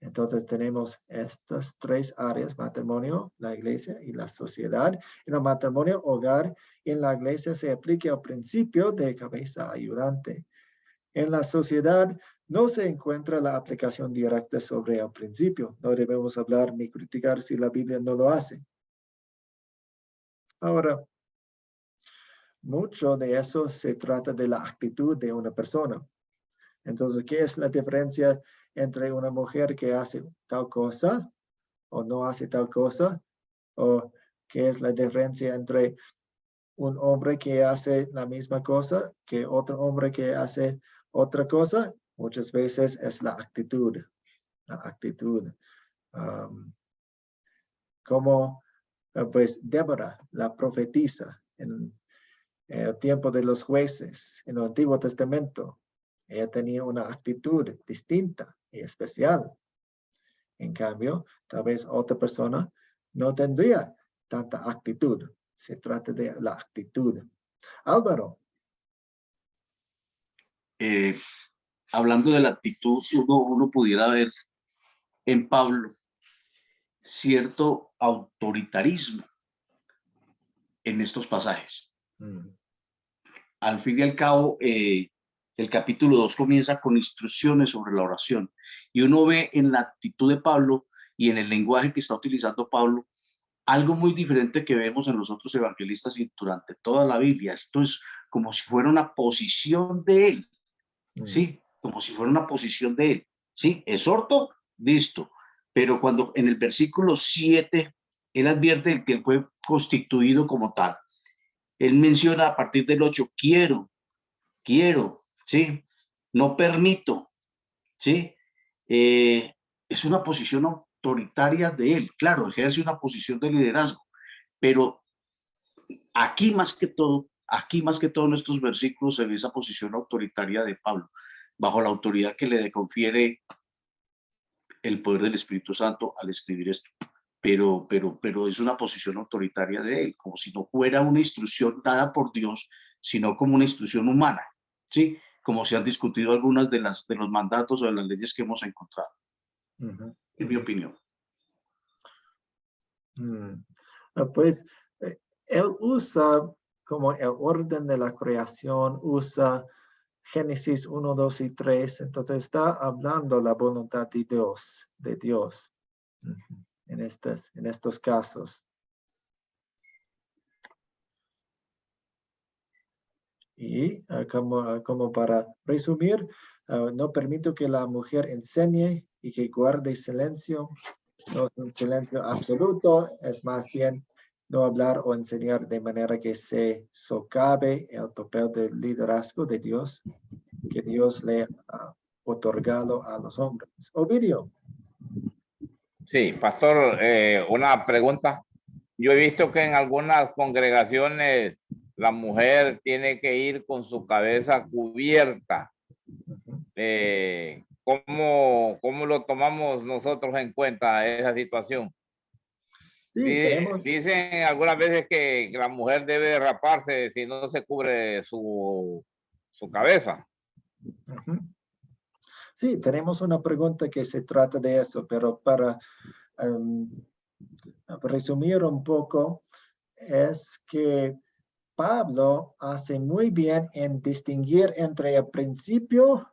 Entonces tenemos estas tres áreas: matrimonio, la iglesia y la sociedad. En el matrimonio, hogar, y en la iglesia se aplica el principio de cabeza ayudante. En la sociedad no se encuentra la aplicación directa sobre el principio. No debemos hablar ni criticar si la Biblia no lo hace. Ahora, mucho de eso se trata de la actitud de una persona. Entonces, ¿qué es la diferencia entre una mujer que hace tal cosa o no hace tal cosa? ¿O qué es la diferencia entre un hombre que hace la misma cosa que otro hombre que hace otra cosa? Muchas veces es la actitud. La actitud. Como pues Débora, la profetisa, en el tiempo de los jueces, en el Antiguo Testamento, ella tenía una actitud distinta y especial. En cambio, tal vez otra persona no tendría tanta actitud. Se trata de la actitud. Álvaro. Hablando de la actitud, uno pudiera ver en Pablo cierto autoritarismo en estos pasajes. Al fin y al cabo, el capítulo 2 comienza con instrucciones sobre la oración, y uno ve en la actitud de Pablo y en el lenguaje que está utilizando Pablo algo muy diferente que vemos en los otros evangelistas y durante toda la Biblia. Esto es como si fuera una posición de él, ¿sí? Como si fuera una posición de él, ¿sí? Exhorto, listo. Pero cuando en el versículo 7, él advierte que él fue constituido como tal. Él menciona a partir del 8, quiero, ¿sí? No permito, ¿sí? Es una posición autoritaria de él. Claro, ejerce una posición de liderazgo, pero aquí más que todo en estos versículos se ve esa posición autoritaria de Pablo, bajo la autoridad que le confiere el poder del Espíritu Santo al escribir esto. Pero es una posición autoritaria de él, como si no fuera una instrucción dada por Dios, sino como una instrucción humana, ¿sí? Como se han discutido algunas de los mandatos o de las leyes que hemos encontrado. En mi opinión. Pues él usa como el orden de la creación, usa Génesis 1, 2 y 3, entonces está hablando la voluntad de Dios, en estos casos. Y como para resumir, no permito que la mujer enseñe y que guarde silencio. No es un silencio absoluto, es más bien no hablar o enseñar de manera que se socave el papel de liderazgo de Dios, que Dios le ha otorgado a los hombres. Ovidio. Sí, pastor, una pregunta. Yo he visto que en algunas congregaciones la mujer tiene que ir con su cabeza cubierta. ¿Cómo lo tomamos nosotros en cuenta esa situación? Sí, dicen algunas veces que la mujer debe raparse si no se cubre su cabeza. Sí, tenemos una pregunta que se trata de eso, pero para resumir un poco, es que Pablo hace muy bien en distinguir entre el principio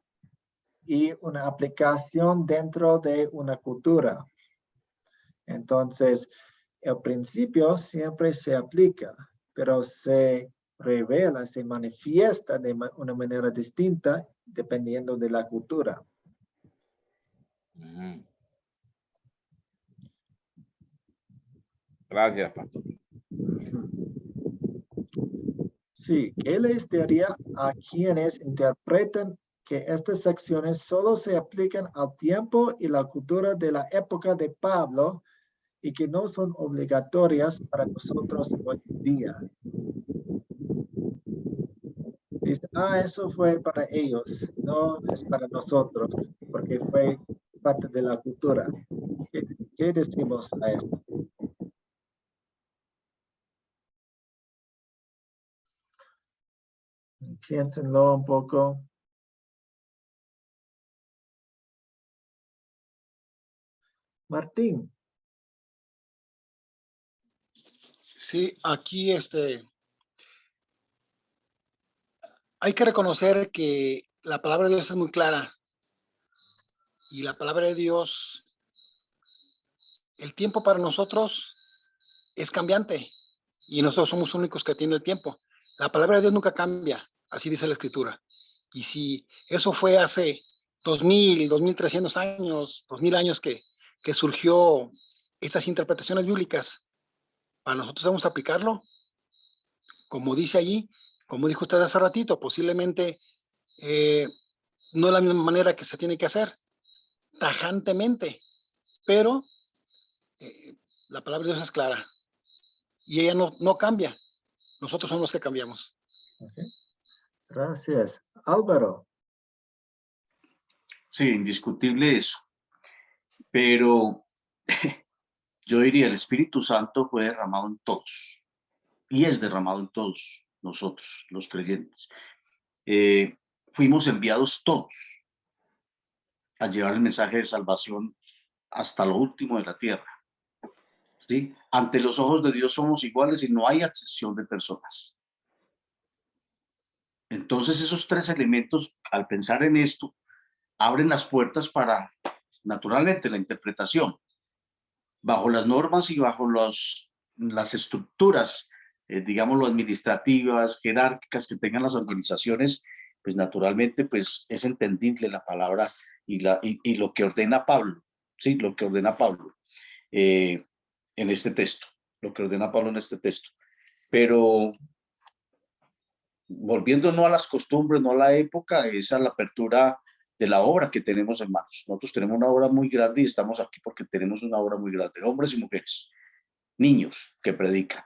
y una aplicación dentro de una cultura. Entonces, el principio siempre se aplica, pero se revela, se manifiesta de una manera distinta dependiendo de la cultura. Gracias, pastor. Sí, ¿qué les diría a quienes interpretan que estas secciones solo se aplican al tiempo y la cultura de la época de Pablo y que no son obligatorias para nosotros hoy en día? Dice, eso fue para ellos, no es para nosotros, porque fue parte de la cultura. ¿Qué decimos a eso? Piénsenlo un poco. Martín. Sí, aquí hay que reconocer que la palabra de Dios es muy clara y la palabra de Dios, el tiempo para nosotros es cambiante y nosotros somos los únicos que tienen el tiempo. La palabra de Dios nunca cambia, así dice la Escritura. Y si eso fue hace 2000, 2300 años, 2000 años que surgió estas interpretaciones bíblicas, para nosotros vamos a aplicarlo, como dice allí, como dijo usted hace ratito, posiblemente no de la misma manera que se tiene que hacer, tajantemente, pero la palabra de Dios es clara y ella no cambia. Nosotros somos los que cambiamos. Okay. Gracias. Álvaro. Sí, indiscutible eso. Pero yo diría, el Espíritu Santo fue derramado en todos y es derramado en todos nosotros, los creyentes. Fuimos enviados todos a llevar el mensaje de salvación hasta lo último de la tierra. ¿Sí? Ante los ojos de Dios somos iguales y no hay excepción de personas. Entonces esos tres elementos, al pensar en esto, abren las puertas para, naturalmente, la interpretación. Bajo las normas y bajo las estructuras, digámoslo, administrativas, jerárquicas que tengan las organizaciones, pues naturalmente pues, es entendible la palabra y lo que ordena Pablo, ¿sí? Lo que ordena Pablo en este texto, lo que ordena Pablo en este texto. Pero volviendo no a las costumbres, no a la época, es a la apertura de la obra que tenemos en manos. Nosotros tenemos una obra muy grande y estamos aquí porque tenemos una obra muy grande, hombres y mujeres, niños que predican,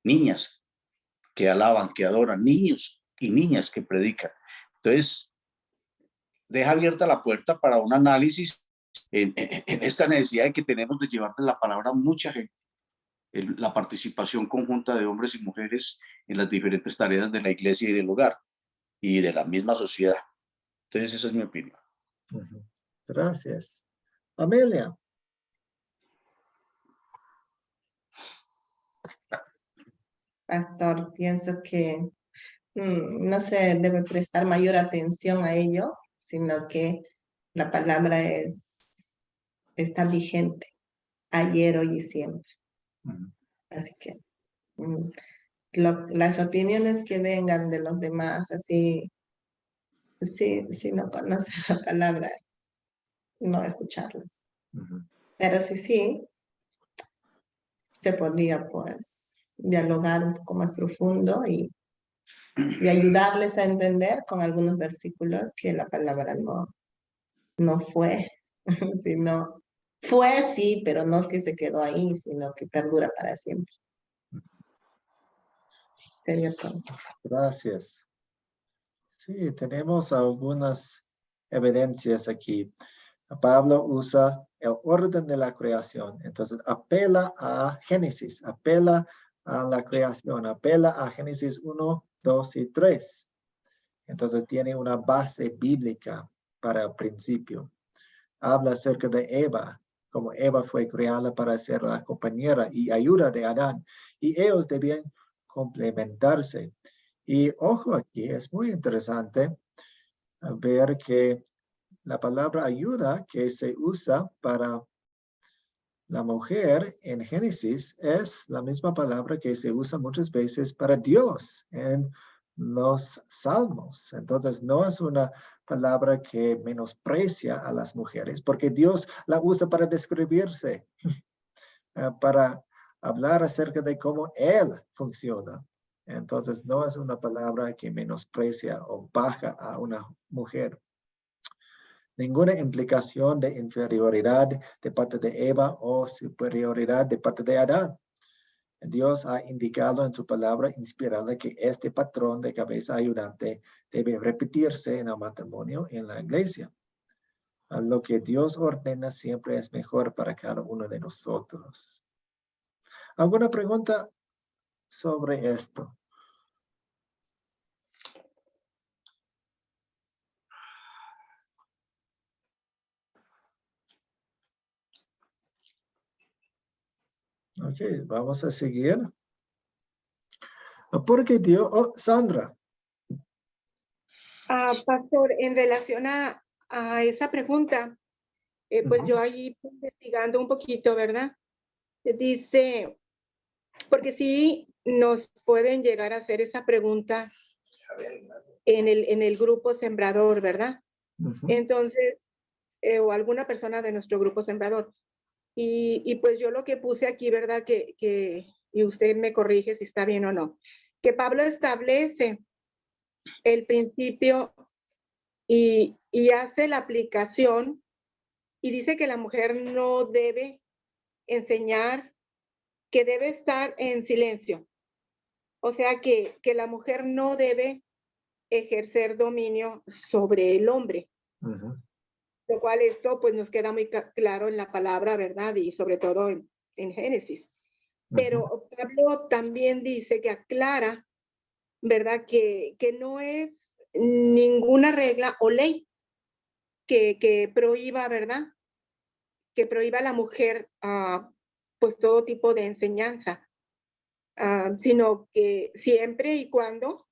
niñas que alaban, que adoran, niños y niñas que predican. Entonces, deja abierta la puerta para un análisis en esta necesidad de que tenemos de llevarle la palabra a mucha gente, la participación conjunta de hombres y mujeres en las diferentes tareas de la iglesia y del hogar y de la misma sociedad. Entonces, esa es mi opinión. Gracias. Amelia. Pastor, pienso que no se debe prestar mayor atención a ello, sino que la palabra está vigente ayer, hoy y siempre. Así que las opiniones que vengan de los demás, así, si no conocen la palabra, no escucharlas. Pero sí, se podría pues dialogar un poco más profundo y ayudarles a entender con algunos versículos que la palabra no fue, sino fue sí, pero no es que se quedó ahí, sino que perdura para siempre. Sería todo. Gracias. Sí, tenemos algunas evidencias aquí. Pablo usa el orden de la creación. Entonces, apela a Génesis, apela a la creación, apela a Génesis 1, 2 y 3. Entonces, tiene una base bíblica para el principio. Habla acerca de Eva, como Eva fue creada para ser la compañera y ayuda de Adán. Y ellos debían complementarse. Y ojo aquí, es muy interesante ver que la palabra ayuda que se usa para la mujer en Génesis es la misma palabra que se usa muchas veces para Dios en los Salmos. Entonces, no es una palabra que menosprecia a las mujeres, porque Dios la usa para describirse, para hablar acerca de cómo Él funciona. Entonces, no es una palabra que menosprecia o baja a una mujer. Ninguna implicación de inferioridad de parte de Eva o superioridad de parte de Adán. Dios ha indicado en su palabra inspirada que este patrón de cabeza ayudante debe repetirse en el matrimonio en la iglesia. Lo que Dios ordena siempre es mejor para cada uno de nosotros. ¿Alguna pregunta sobre esto? Ok, vamos a seguir. Porque Dios, Sandra. Pastor, en relación a esa pregunta, pues yo ahí investigando un poquito, ¿verdad? Dice, porque sí nos pueden llegar a hacer esa pregunta en el grupo sembrador, ¿verdad? Entonces, o alguna persona de nuestro grupo sembrador. Y pues yo lo que puse aquí, ¿verdad? Y usted me corrige si está bien o no, que Pablo establece el principio y hace la aplicación y dice que la mujer no debe enseñar, que debe estar en silencio. O sea que la mujer no debe ejercer dominio sobre el hombre. Lo cual esto pues nos queda muy claro en la palabra, ¿verdad? Y sobre todo en Génesis. Pero Pablo también dice que aclara, ¿verdad? Que no es ninguna regla o ley que prohíba, ¿verdad? Que prohíba a la mujer pues todo tipo de enseñanza, sino que siempre y cuando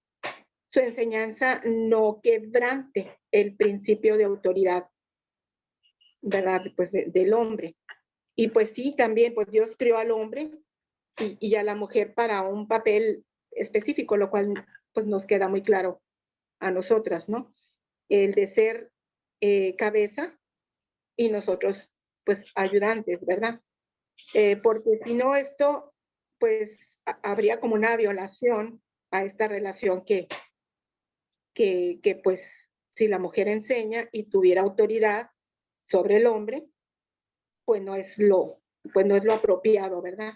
su enseñanza no quebrante el principio de autoridad, ¿verdad? Pues del hombre. Y pues sí, también, pues Dios creó al hombre y a la mujer para un papel específico, lo cual pues nos queda muy claro a nosotras, ¿no? El de ser cabeza y nosotros pues ayudantes, ¿verdad? Porque si no esto, pues habría como una violación a esta relación que pues si la mujer enseña y tuviera autoridad sobre el hombre, pues no es lo apropiado, ¿verdad?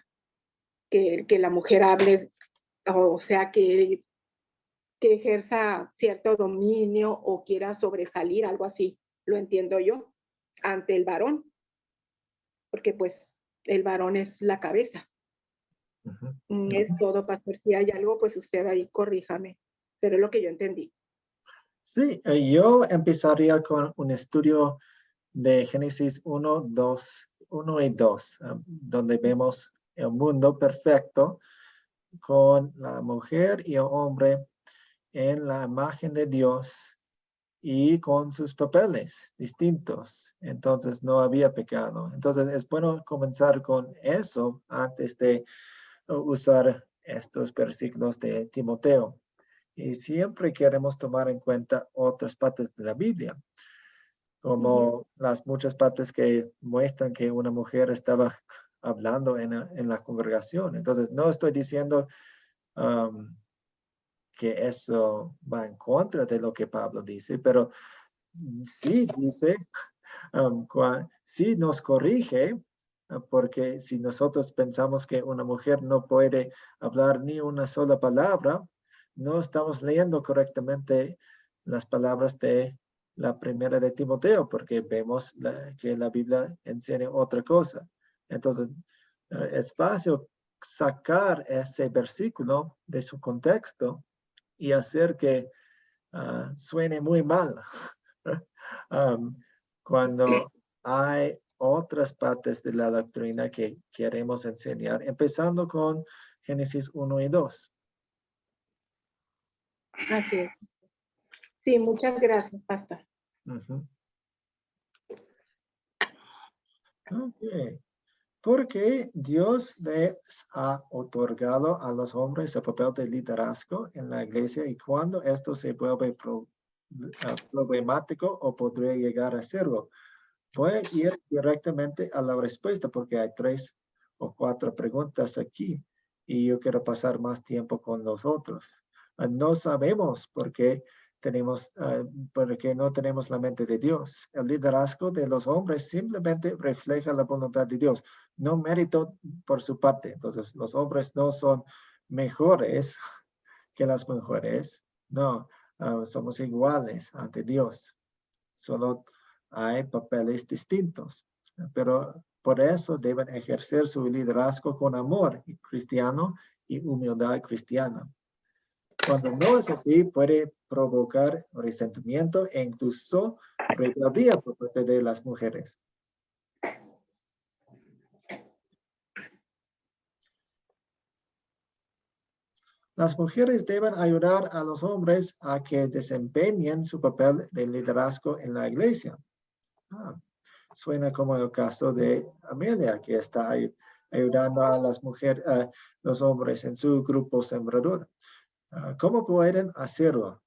Que la mujer hable, o sea, que ejerza cierto dominio o quiera sobresalir, algo así, lo entiendo yo, ante el varón, porque pues el varón es la cabeza. Es todo, pastor. Si hay algo, pues usted ahí corríjame, pero es lo que yo entendí. Sí, yo empezaría con un estudio de Génesis 1 y 2, donde vemos el mundo perfecto con la mujer y el hombre en la imagen de Dios y con sus papeles distintos. Entonces no había pecado. Entonces es bueno comenzar con eso antes de usar estos versículos de Timoteo. Y siempre queremos tomar en cuenta otras partes de la Biblia, como las muchas partes que muestran que una mujer estaba hablando en la congregación. Entonces, no estoy diciendo que eso va en contra de lo que Pablo dice, pero sí dice, sí nos corrige, porque si nosotros pensamos que una mujer no puede hablar ni una sola palabra, no estamos leyendo correctamente las palabras de la primera de Timoteo, porque vemos que la Biblia enseña otra cosa. Entonces, es fácil sacar ese versículo de su contexto y hacer que suene muy mal cuando hay otras partes de la doctrina que queremos enseñar, empezando con Génesis 1 y 2. Así es. Sí, muchas gracias, pastor. Okay. Porque Dios les ha otorgado a los hombres el papel de liderazgo en la iglesia, y cuando esto se vuelve problemático o podría llegar a serlo. Voy a ir directamente a la respuesta porque hay 3 o 4 preguntas aquí y yo quiero pasar más tiempo con los otros. No sabemos por qué no tenemos la mente de Dios. El liderazgo de los hombres simplemente refleja la voluntad de Dios, no mérito por su parte. Entonces, los hombres no son mejores que las mujeres. No, somos iguales ante Dios. Solo hay papeles distintos, pero por eso deben ejercer su liderazgo con amor cristiano y humildad cristiana. Cuando no es así, puede provocar resentimiento e incluso rebeldía por parte de las mujeres. Las mujeres deben ayudar a los hombres a que desempeñen su papel de liderazgo en la iglesia. Suena como el caso de Amelia, que está ayudando a las mujeres, los hombres en su grupo sembrador. ¿Cómo pueden hacerlo?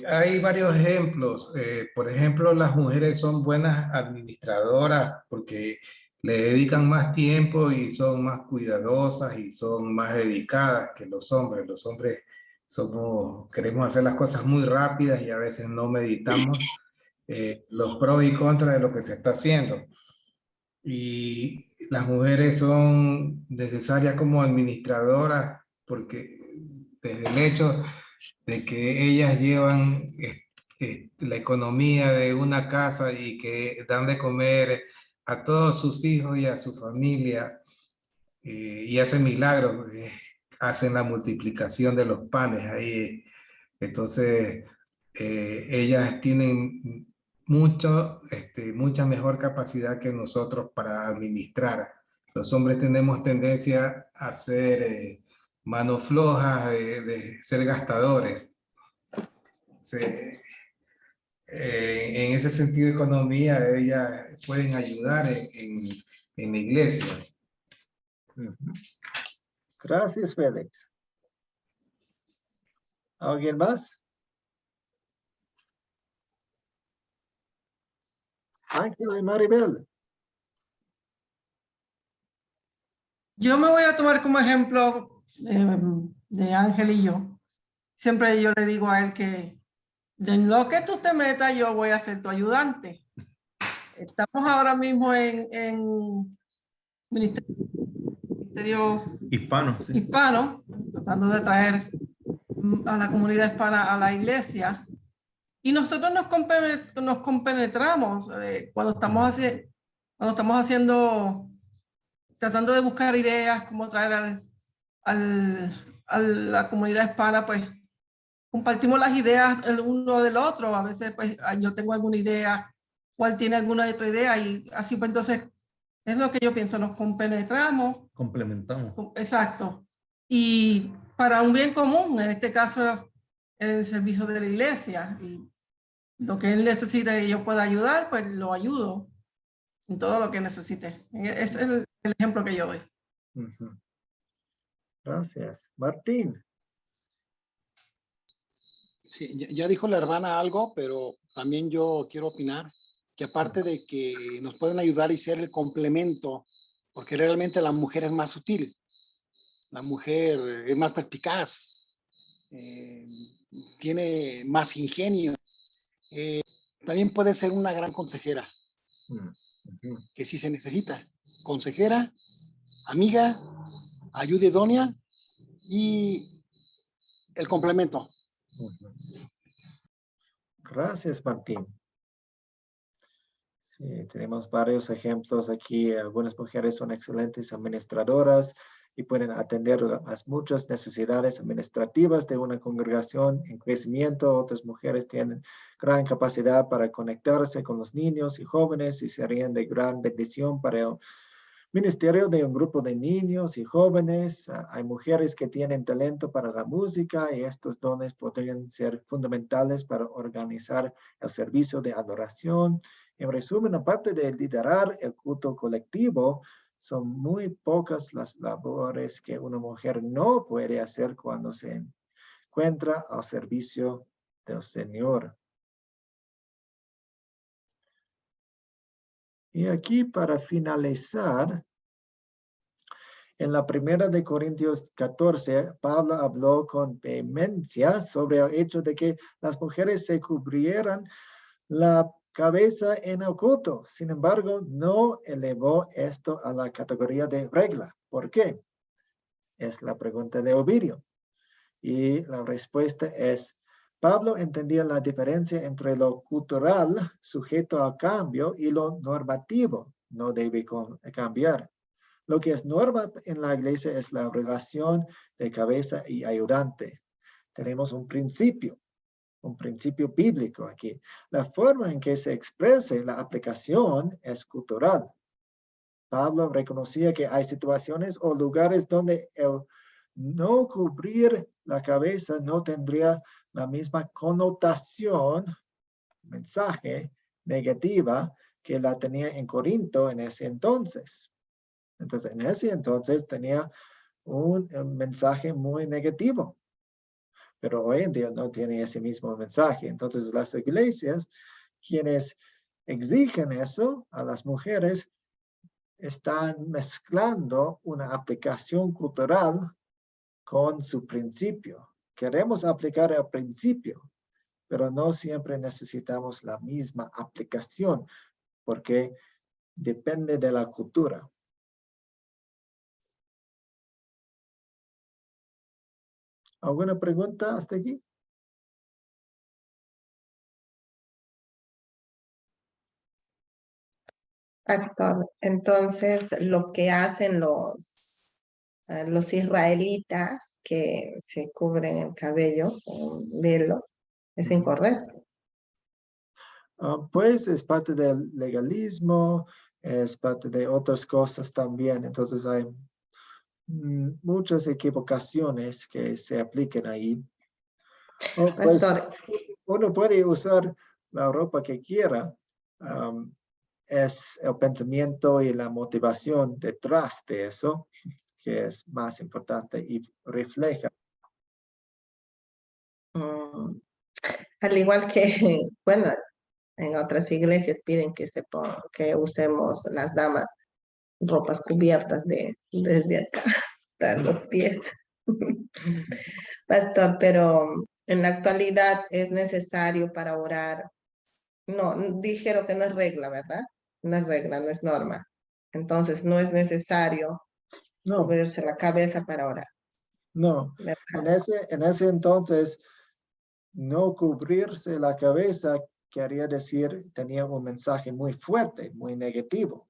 Hay varios ejemplos. Por ejemplo, las mujeres son buenas administradoras porque le dedican más tiempo y son más cuidadosas y son más dedicadas que los hombres. Los hombres queremos hacer las cosas muy rápidas y a veces no meditamos los pros y contras de lo que se está haciendo. Y las mujeres son necesarias como administradoras porque desde el hecho de que ellas llevan la economía de una casa y que dan de comer a todos sus hijos y a su familia y hacen milagros, hacen la multiplicación de los panes ahí. Entonces, ellas tienen mucha mejor capacidad que nosotros para administrar. Los hombres tenemos tendencia a ser manos flojas, de ser gastadores. En ese sentido, economía, ellas pueden ayudar en en la iglesia. Gracias, Félix. ¿Alguien más? Ángela y Maribel. Yo me voy a tomar como ejemplo de Ángel y yo. Siempre yo le digo a él que de lo que tú te metas, yo voy a ser tu ayudante. Estamos ahora mismo en ministerio Hispano, sí. hispano, tratando de traer a la comunidad hispana a la iglesia. Y nosotros nos compenetramos cuando estamos haciendo, tratando de buscar ideas, cómo traer a la comunidad hispana, pues compartimos las ideas el uno del otro. A veces pues yo tengo alguna idea, cuál tiene alguna otra idea y así pues entonces es lo que yo pienso, nos compenetramos. Complementamos. Exacto. Y para un bien común, en este caso el servicio de la iglesia. Y lo que él necesite y yo pueda ayudar, pues lo ayudo en todo lo que necesite. Ese es el ejemplo que yo doy. Gracias. Martín. Sí, ya dijo la hermana algo, pero también yo quiero opinar que aparte de que nos pueden ayudar y ser el complemento, porque realmente la mujer es más sutil, la mujer es más perspicaz, tiene más ingenio, también puede ser una gran consejera, que sí se necesita, consejera, amiga, ayuda idónea y el complemento. Gracias, Martín. Sí, tenemos varios ejemplos aquí. Algunas mujeres son excelentes administradoras y pueden atender las muchas necesidades administrativas de una congregación en crecimiento. Otras mujeres tienen gran capacidad para conectarse con los niños y jóvenes y serían de gran bendición para el ministerio de un grupo de niños y jóvenes. Hay mujeres que tienen talento para la música y estos dones podrían ser fundamentales para organizar el servicio de adoración. En resumen, aparte de liderar el culto colectivo, son muy pocas las labores que una mujer no puede hacer cuando se encuentra al servicio del Señor. Y aquí para finalizar, en la primera de Corintios 14, Pablo habló con vehemencia sobre el hecho de que las mujeres se cubrieran la cabeza en el culto. Sin embargo, no elevó esto a la categoría de regla. ¿Por qué? Es la pregunta de Ovidio. Y la respuesta es, Pablo entendía la diferencia entre lo cultural, sujeto al cambio, y lo normativo, no debe cambiar. Lo que es norma en la iglesia es la relación de cabeza y ayudante. Tenemos un principio bíblico aquí. La forma en que se exprese la aplicación es cultural. Pablo reconocía que hay situaciones o lugares donde el no cubrir la cabeza no tendría la misma connotación, mensaje negativa que la tenía en Corinto en ese entonces. Entonces, en ese entonces tenía un mensaje muy negativo. Pero hoy en día no tiene ese mismo mensaje. Entonces, las iglesias, quienes exigen eso a las mujeres, están mezclando una aplicación cultural con su principio. Queremos aplicar el principio, pero no siempre necesitamos la misma aplicación, porque depende de la cultura. ¿Alguna pregunta hasta aquí? Pastor, entonces lo que hacen los israelitas que se cubren el cabello con velo es incorrecto. Pues es parte del legalismo, es parte de otras cosas también. Entonces hay muchas equivocaciones que se apliquen ahí. Pues, Pastor, uno puede usar la ropa que quiera. es el pensamiento y la motivación detrás de eso que es más importante y refleja. Al igual que, bueno, en otras iglesias piden que que usemos las damas ropas cubiertas desde acá hasta los pies. Pastor, pero en la actualidad es necesario para orar. No, dijeron que no es regla, ¿verdad? No es regla, no es norma. Entonces no es necesario cubrirse la cabeza para orar. No, en ese entonces, no cubrirse la cabeza quería decir, tenía un mensaje muy fuerte, muy negativo.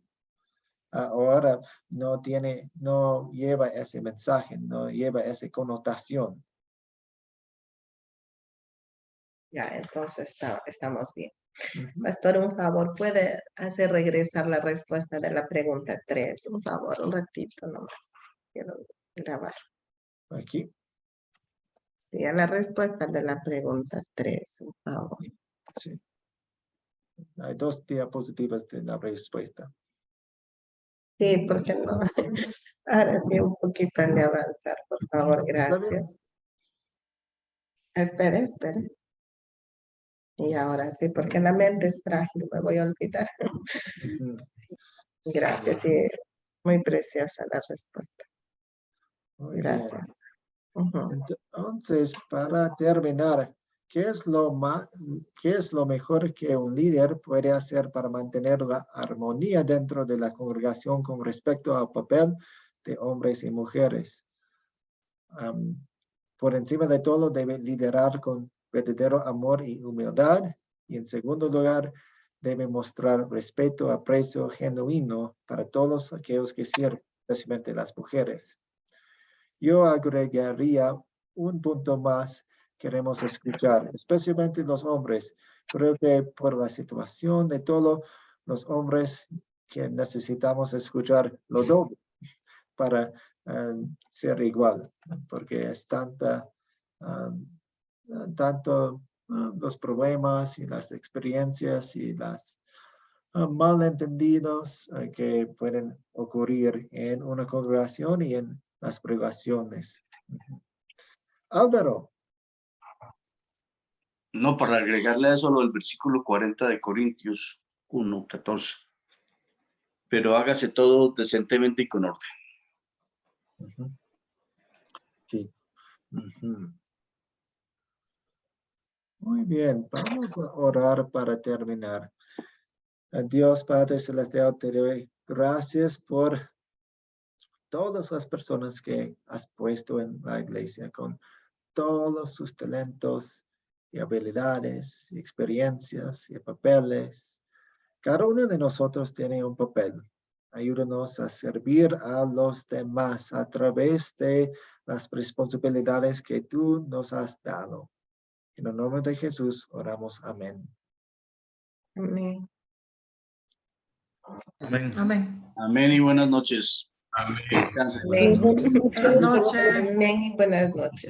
Ahora no lleva ese mensaje, no lleva esa connotación. Ya, entonces estamos bien. Pastor, un favor, ¿puede hacer regresar la respuesta de la pregunta 3? Un favor, un ratito nomás. Quiero grabar. Aquí. Sí, a la respuesta de la pregunta 3, un favor. Sí. Hay 2 diapositivas de la respuesta. Sí, porque no. Ahora sí, un poquito de avanzar, por favor, gracias. Espere. Y ahora sí, porque la mente es frágil, me voy a olvidar. Gracias, sí, muy preciosa la respuesta. Muy Gracias. Bien. Entonces, para terminar, ¿qué es lo mejor que un líder puede hacer para mantener la armonía dentro de la congregación con respecto al papel de hombres y mujeres? Por encima de todo, debe liderar con verdadero amor y humildad. Y en segundo lugar, debe mostrar respeto, aprecio genuino para todos aquellos que sirven, especialmente las mujeres. Yo agregaría un punto más. Queremos escuchar, especialmente los hombres. Creo que por la situación de todos los hombres que necesitamos escuchar lo doble para ser igual, porque es tanto los problemas y las experiencias y las malentendidos que pueden ocurrir en una congregación y en las privaciones. Álvaro. No, para agregarle a eso lo del versículo 40 de Corintios 1:14. Pero hágase todo decentemente y con orden. Sí. Muy bien, vamos a orar para terminar. Dios Padre Celestial, te doy gracias por todas las personas que has puesto en la iglesia con todos sus talentos y habilidades, y experiencias y papeles. Cada uno de nosotros tiene un papel. Ayúdanos a servir a los demás a través de las responsabilidades que tú nos has dado. En el nombre de Jesús oramos. Amén. Amén. Amén. Amén. Amén y buenas noches. Que descansen. Amén. Buenas noches. Amén y buenas noches.